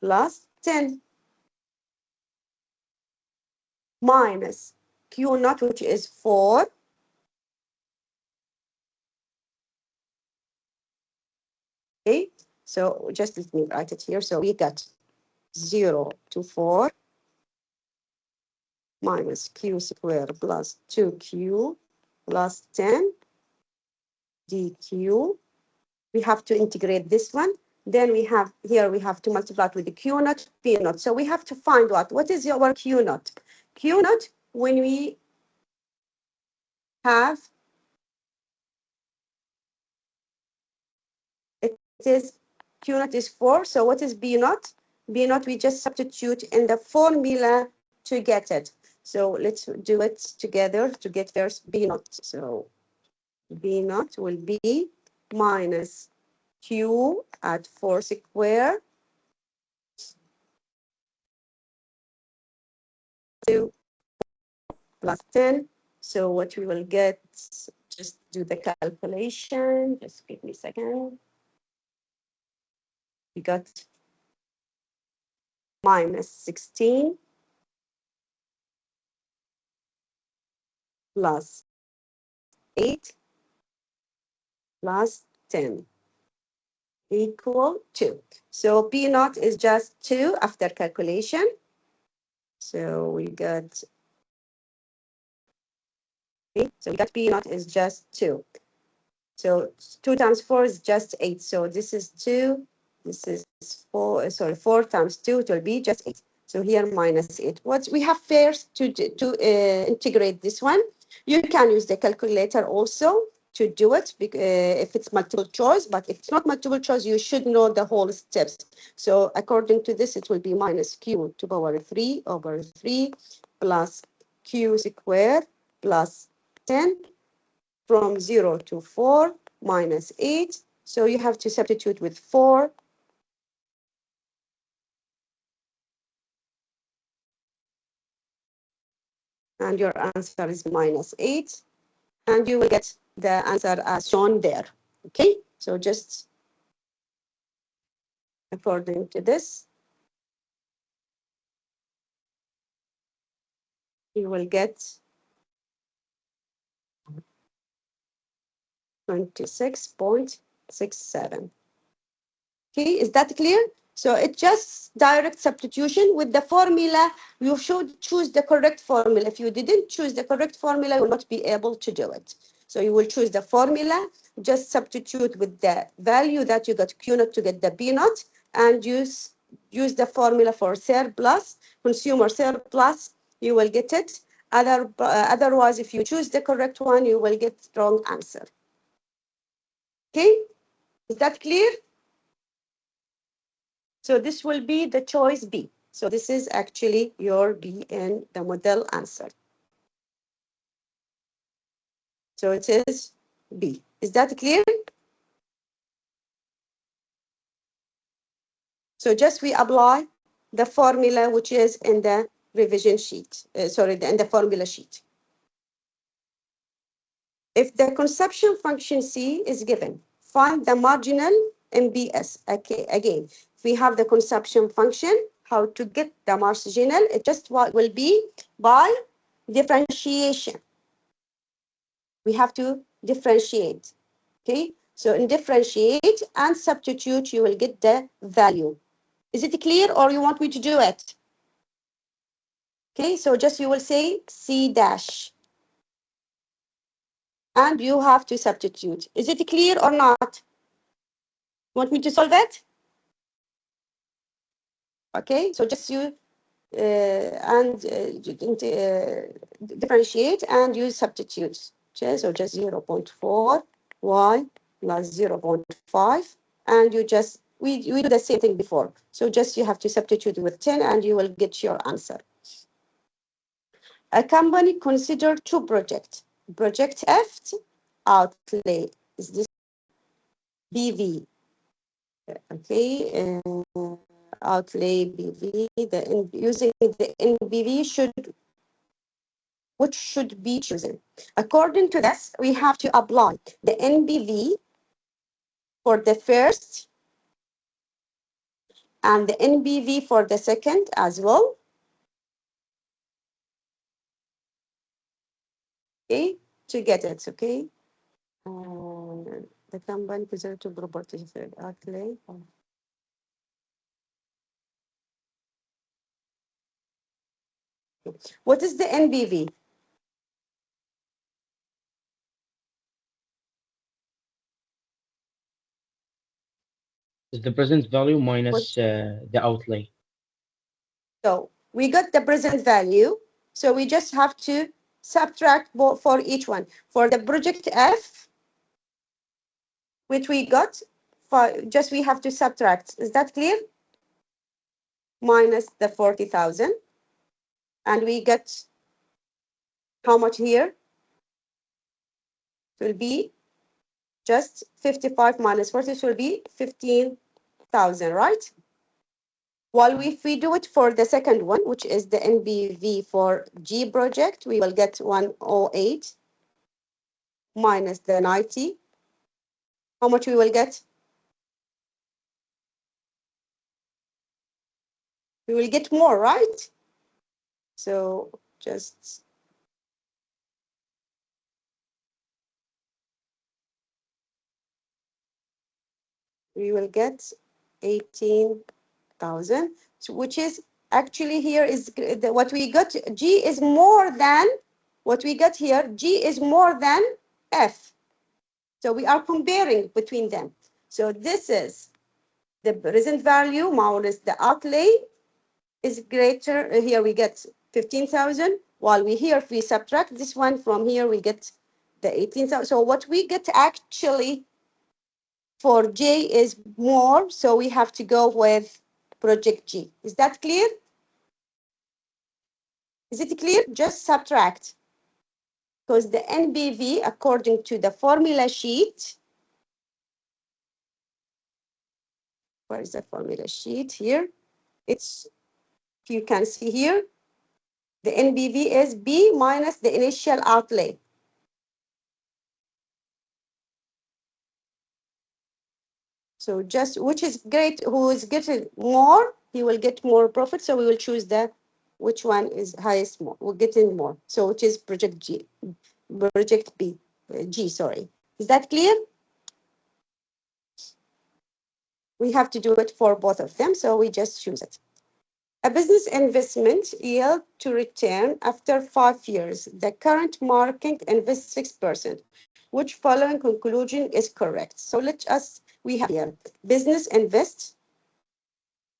plus 10 minus Q naught, which is 4. Okay, so just let me write it here. So we got 0 to 4 minus Q squared plus 2Q plus 10 dQ. We have to integrate this one. Then we have here, we have to multiply it with the Q naught, P naught. So we have to find what is our Q naught? Q naught, when we have, it is, Q naught is 4. So what is B naught? B naught, we just substitute in the formula to get it. So let's do it together to get first B naught. So B naught will be minus Q at 4 square 2 plus 10. So what we will get, just do the calculation. Just give me a second. We got minus 16 plus 8 plus 10 equal 2. So P naught is just 2 after calculation. So we got, okay, so we got P naught is just 2. So 2 times 4 is just 8. So this is 2. This is 4. Sorry, 4 times 2, it will be just 8. So here minus 8. What we have first to integrate this one, you can use the calculator also to do it if it's multiple choice. But if it's not multiple choice, you should know the whole steps. So according to this, it will be minus Q to the power 3 over 3 plus Q squared plus 10 from 0 to 4 minus 8. So you have to substitute with 4. And your answer is minus 8. And you will get the answer as shown there. Okay, so just according to this, you will get 26.67. Okay, is that clear? So it's just direct substitution with the formula. You should choose the correct formula. If you didn't choose the correct formula, you will not be able to do it. So you will choose the formula, just substitute with the value that you got Q naught to get the B naught, and use the formula for surplus, consumer surplus, you will get it. Otherwise, if you choose the correct one, you will get wrong answer. Okay, is that clear? So this will be the choice B. So this is actually your B in the model answer. So it is B. Is that clear? So just we apply the formula which is in the revision sheet, in the formula sheet. If the consumption function C is given, find the marginal MBS. Okay, again, if we have the consumption function, how to get the marginal, it just will be by differentiation. We have to differentiate. Okay, so in differentiate and substitute, you will get the value. Is it clear, or you want me to do it? Okay, so just you will say C dash. And you have to substitute. Is it clear or not? Want me to solve it? Okay, so just you differentiate and use substitutes. Okay, so just 0.4 y plus 0.5, and you just, we do the same thing before. So just you have to substitute with 10 and you will get your answer. A company considered 2 projects. Project F, outlay, is this BV? Okay, outlay BV, using the NBV which should be chosen. According to this, we have to apply the NBV for the first and the NBV for the second as well. Okay, to get it, okay? The company preserved property outlay. What is the NBV? Is the present value minus the outlay. So we got the present value. So we just have to subtract both for each one. For the project F, which we got, just we have to subtract. Is that clear? Minus the 40,000. And we get how much here? It will be just 55 minus 40, it will be 15,000, right? While if we do it for the second one, which is the NBV for G project, we will get 108 minus the 90. How much we will get? We will get more, right? So just we will get 18,000, which is actually here is what we got. G is more than what we got here. G is more than F. So we are comparing between them. So this is the present value minus the outlay is greater. Here we get 15,000, while we here, if we subtract this one from here, we get the 18,000. So what we get actually for J is more, so we have to go with project G. Is that clear? Is it clear? Just subtract. Because the NBV, according to the formula sheet, where is the formula sheet here? It's, if you can see here, the NBV is B minus the initial outlay. So just, which is great, who is getting more, he will get more profit. So we will choose the, which one is highest more, we're getting more. So which is project G, project B, G, sorry. Is that clear? We have to do it for both of them. So we just choose it. A business investment yield to return after 5 years. The current market invests 6%. Which following conclusion is correct? So let us, we have here, business invest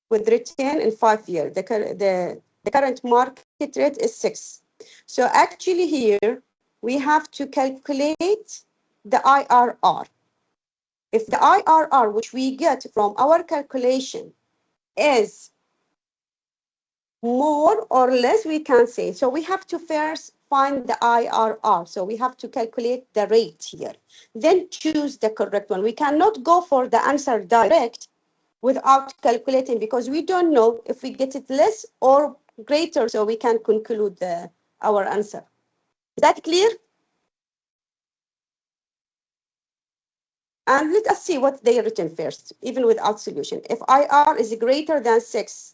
with return in 5 years. The current market rate is 6. So actually here, we have to calculate the IRR. If the IRR, which we get from our calculation, is more or less, we can say. So we have to first find the IRR. So we have to calculate the rate here. Then choose the correct one. We cannot go for the answer direct without calculating, because we don't know if we get it less or greater, so we can conclude our answer. Is that clear? And let us see what they written first, even without solution. If IR is greater than 6%,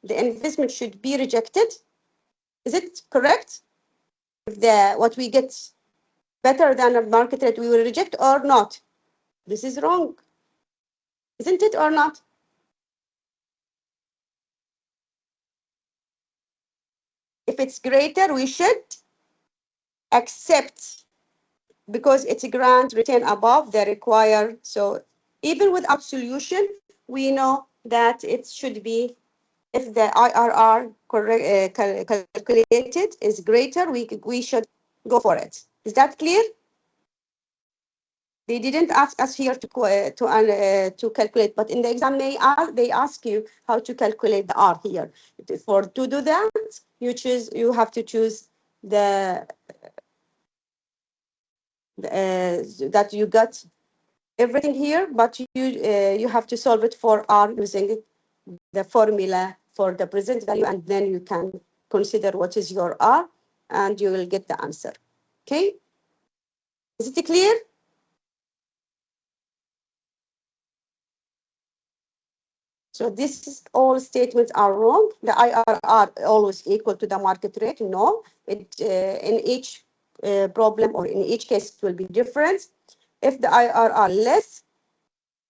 the investment should be rejected. Is it correct? If what we get better than a market rate, we will reject or not? This is wrong. Isn't it or not? If it's greater, we should accept, because it's a grant return above the required. So even without solution, we know that it should be, if the IRR calculated is greater, we should go for it. Is that clear? They didn't ask us here to calculate, but in the exam they ask you how to calculate the R here. To do that, you have to choose that you got everything here, but you have to solve it for R using the formula for the present value, and then you can consider what is your R, and you will get the answer. Okay? Is it clear? So all statements are wrong. The IRR always equal to the market rate. No, in each problem or in each case it will be different. If the IRR less,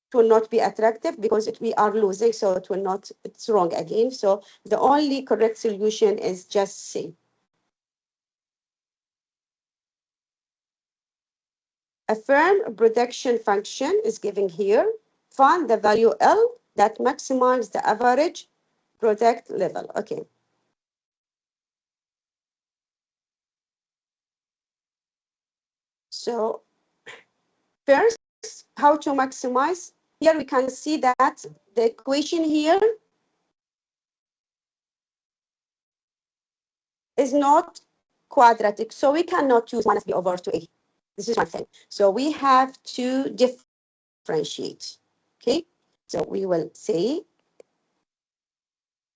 it will not be attractive because we are losing, so it will not, it's wrong again. So the only correct solution is just C. A firm production function is given here. find the value L that maximizes the average product level. Okay. So first, how to maximize? Here we can see that the equation here is not quadratic, so we cannot use minus b over 2a. This is one thing. So we have to differentiate. Okay, so we will say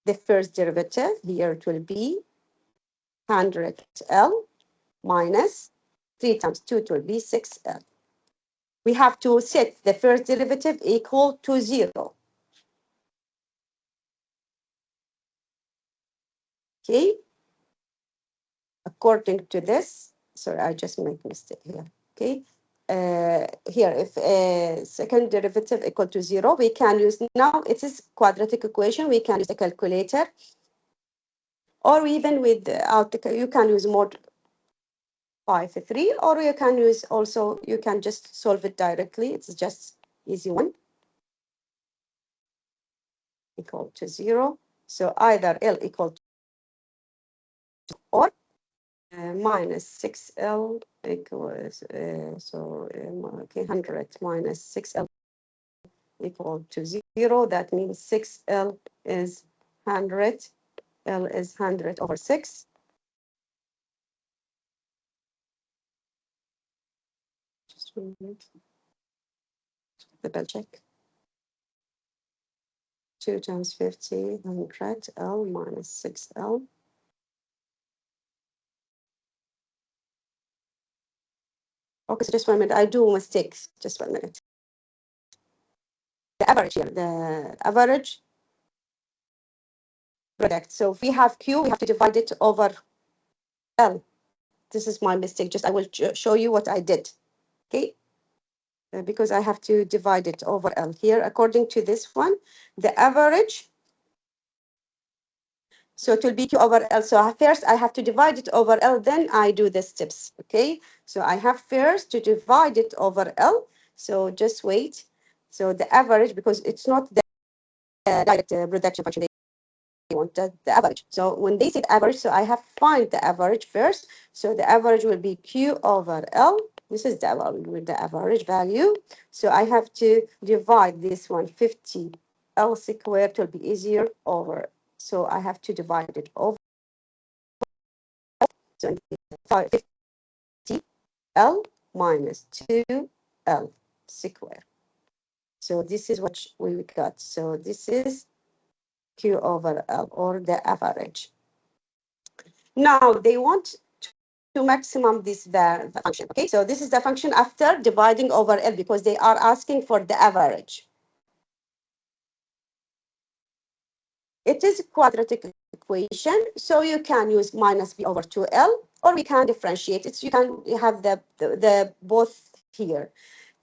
the first derivative here, it will be 100L minus 3 times 2, it will be 6L. We have to set the first derivative equal to 0. Okay, according to this, sorry, I just make a mistake here. Okay, here, if second derivative equal to 0, we can use, now it is quadratic equation, we can use the calculator, or even without the, you can use mod 5-3, or you can use also, you can just solve it directly. It's just easy one, equal to 0. So either L equal to, or minus 6L equals, okay, 100 minus 6L equal to 0. That means 6L is 100. L is 100 over 6. Just 1 minute. Double check. 2 times 50, 100, L minus 6L. Okay, so just 1 minute. I do mistakes. Just 1 minute. The average here, the average product. So if we have Q, we have to divide it over L. This is my mistake. Just I will show you what I did. Okay, because I have to divide it over L here. According to this one, the average. So it will be Q over L. So first I have to divide it over L, then I do the steps. Okay, so I have first to divide it over L. So just wait. So the average, because it's not the direct reduction function, they want the average. So when they say the average, so I have to find the average first. So the average will be Q over L. This is the average value. So I have to divide this one 50 L squared will be easier over. So I have to divide it over. So 50 L minus 2L squared. So this is what we got. So this is Q over L, or the average. Now they want to maximum this function. Okay, so this is the function after dividing over L, because they are asking for the average. It is a quadratic equation, so you can use minus b over 2L, or we can differentiate it. So you can have the both here.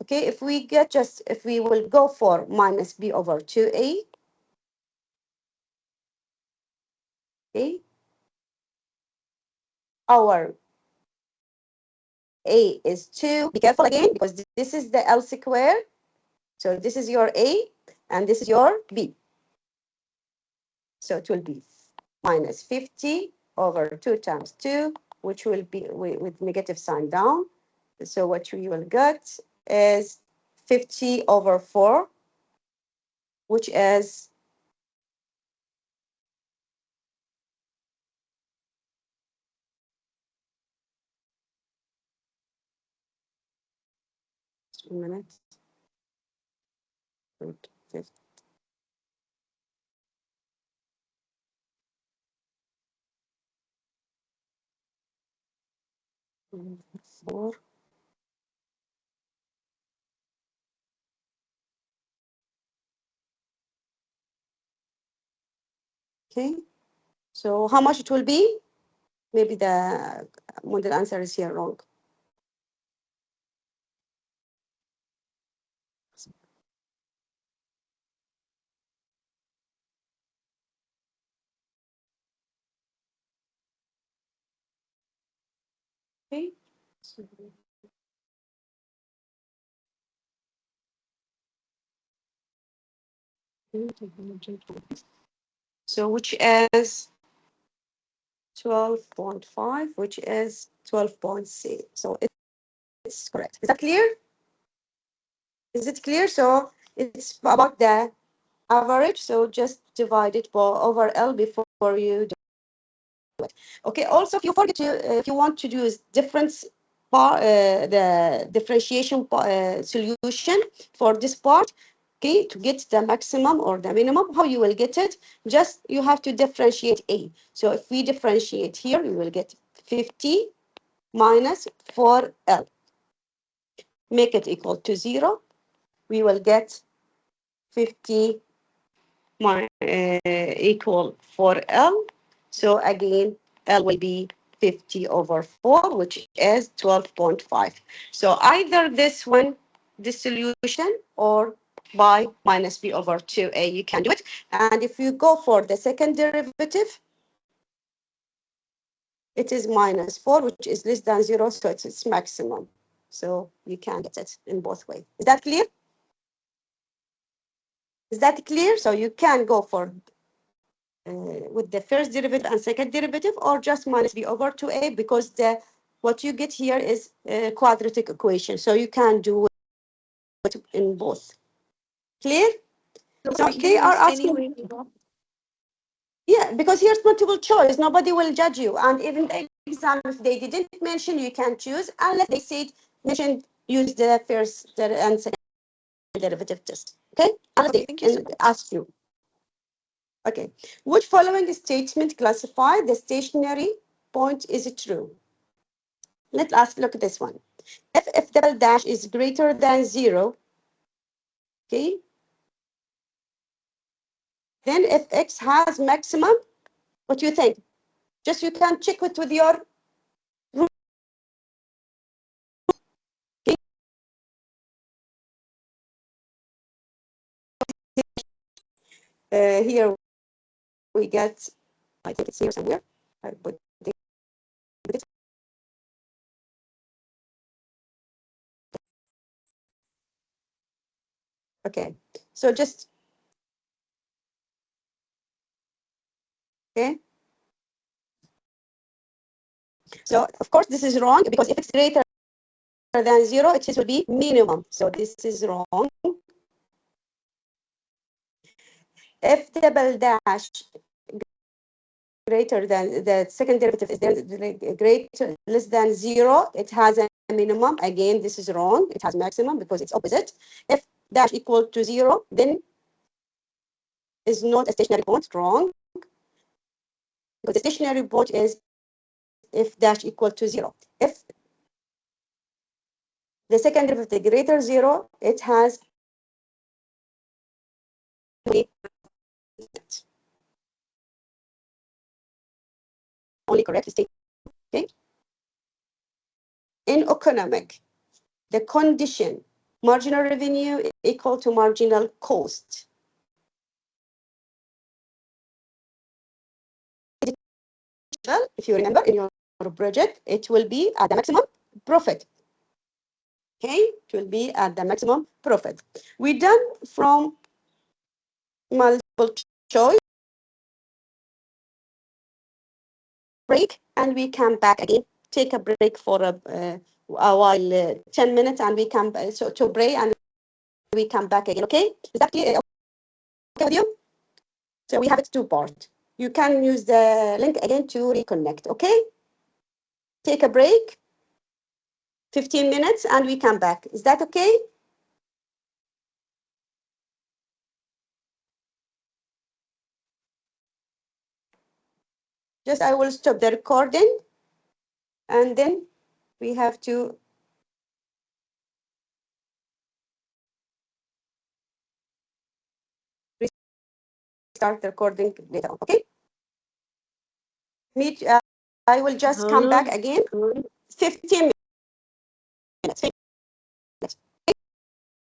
Okay, if we get just, if we will go for minus b over 2a, okay, our a is 2. Be careful again, because this is the L square. So this is your a, and this is your b. So it will be minus 50 over 2 times 2, which will be with negative sign down. So what we will get is 50 over 4, which is just 1 minute. 50. Four. Okay, so how much it will be? Maybe the model answer is here wrong. Okay, so So which is 12.5, which is 12.6. So it's correct. Is that clear? Is it clear? So it's about the average. So just divide it over L before you do it. Okay. Also, if you forget to, if you want to use the differentiation solution for this part, okay, to get the maximum or the minimum, how you will get it? Just you have to differentiate A. So if we differentiate here, we will get 50 minus 4L. Make it equal to 0. We will get 50 equal 4L. So again, L will be 50 over 4, which is 12.5. So either this one, this solution, or by minus B over 2A, you can do it. And if you go for the second derivative, it is minus 4, which is less than 0, so it's its maximum. So you can get it in both ways. Is that clear? Is that clear? So you can go for with the first derivative and second derivative, or just minus B over 2A, because what you get here is a quadratic equation. So you can do it in both. Clear? So they are asking. Yeah, because here's multiple choice. Nobody will judge you. And even the exam, if they didn't mention, you can choose. Unless they said, use the first and second derivative test. Okay? Unless they ask you. Okay. Which following statement classify the stationary point is true? Let's look at this one. If double dash is greater than 0, okay, then if x has maximum, what do you think? Just you can check it with your rule. Here we get, I think it's here somewhere. I put it. Okay, so just, okay. So of course this is wrong, because if it's greater than 0, it will be minimum. So this is wrong. If double dash greater than the second derivative is greater less than 0, it has a minimum. Again, this is wrong. It has maximum because it's opposite. If dash equal to 0, then is not a stationary point. Wrong. Because the stationary point is if dash equal to 0. If the second derivative greater 0, it has only correct statement. Okay. In economic, the condition marginal revenue equal to marginal cost. If you remember in your project, it will be at the maximum profit. Okay, it will be at the maximum profit. We done from multiple choice. Break, and we come back again. Take a break for a while, 10 minutes, and we come so to break, and we come back again. Okay, is that clear? Okay with you? So we have it 2 parts. You can use the link again to reconnect. Okay, take a break, 15 minutes, and we come back. Is that okay? Just I will stop the recording, and then we have to start the recording later on. Okay. I will just How come back long? again. 15 minutes.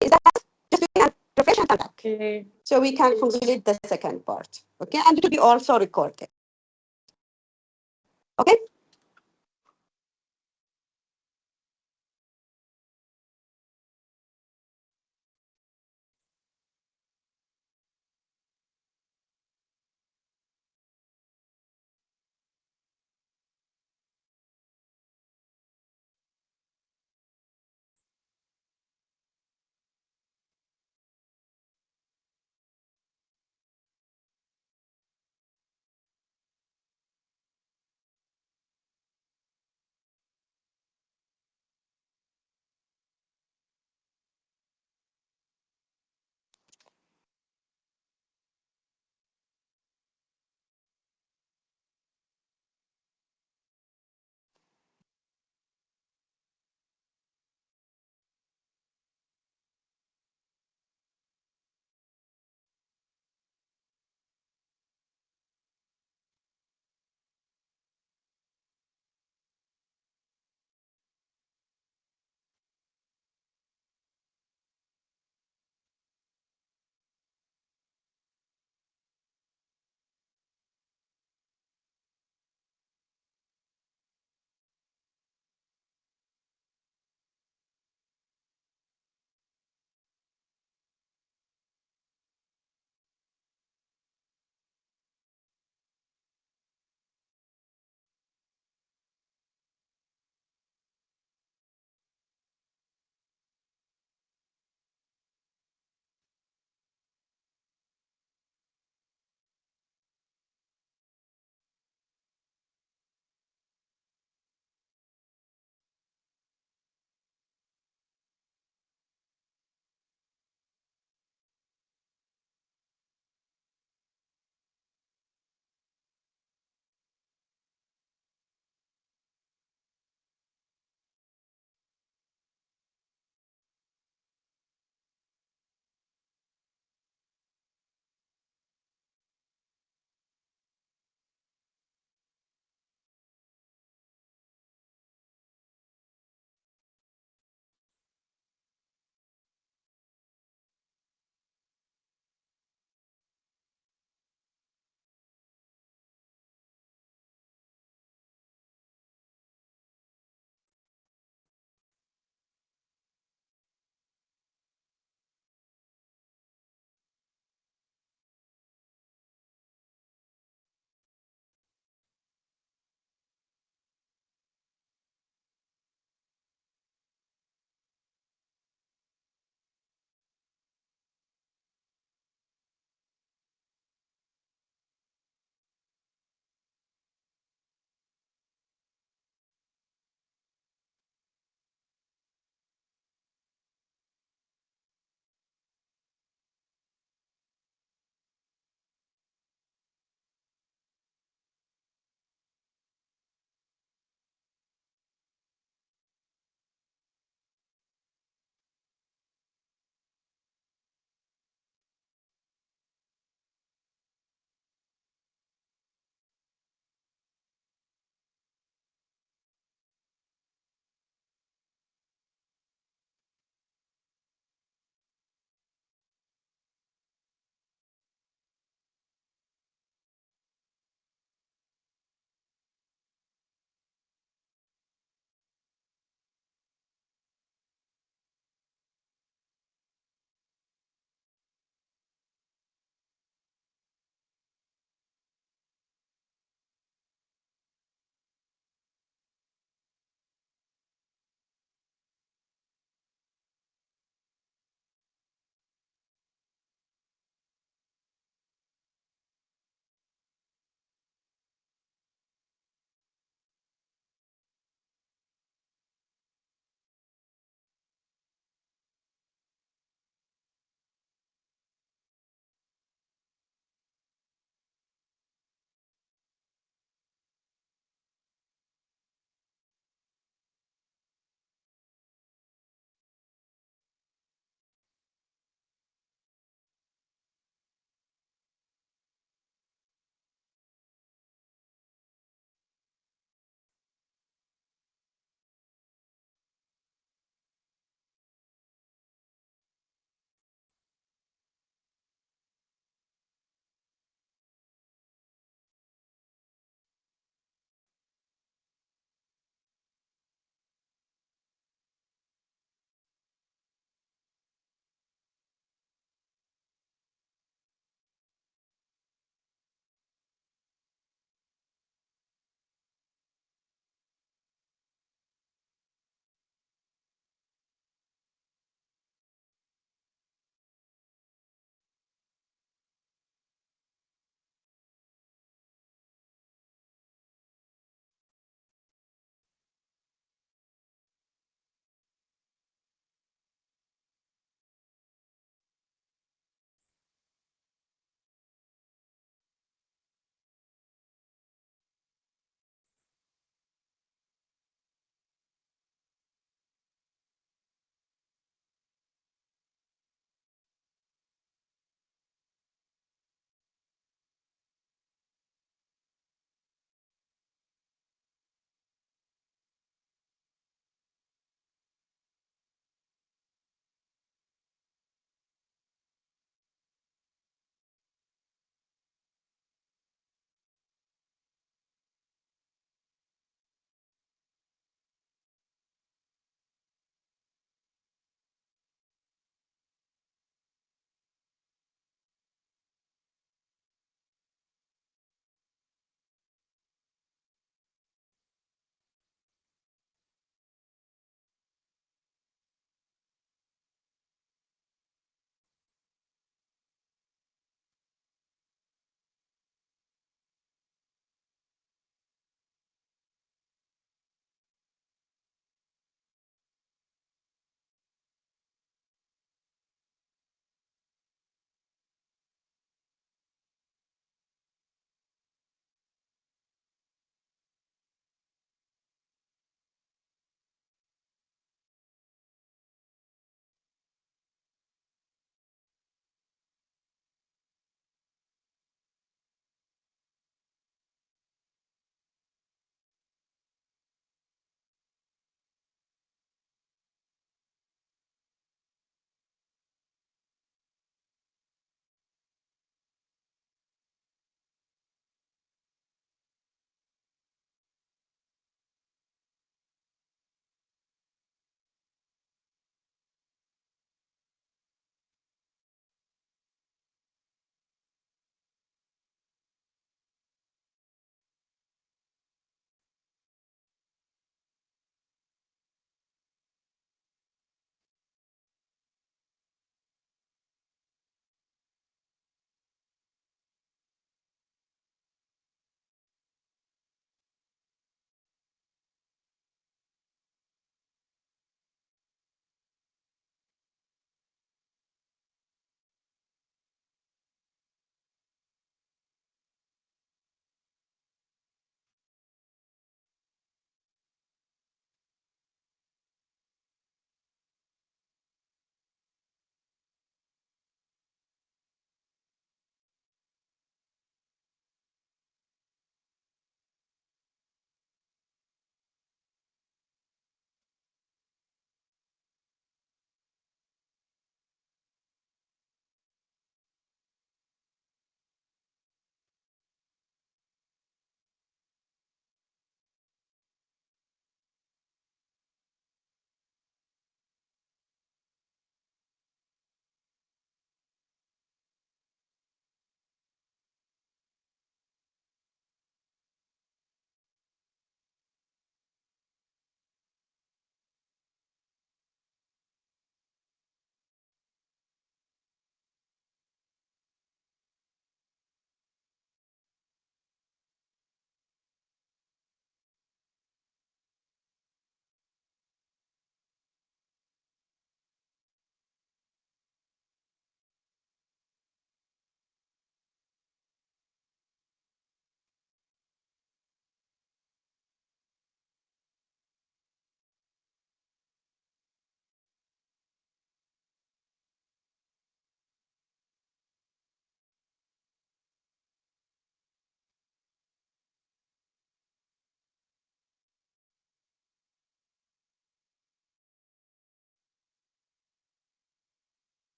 Is that just we can refresh and come back? Okay. So we can complete the second part. Okay, and it will be also recorded. Okay.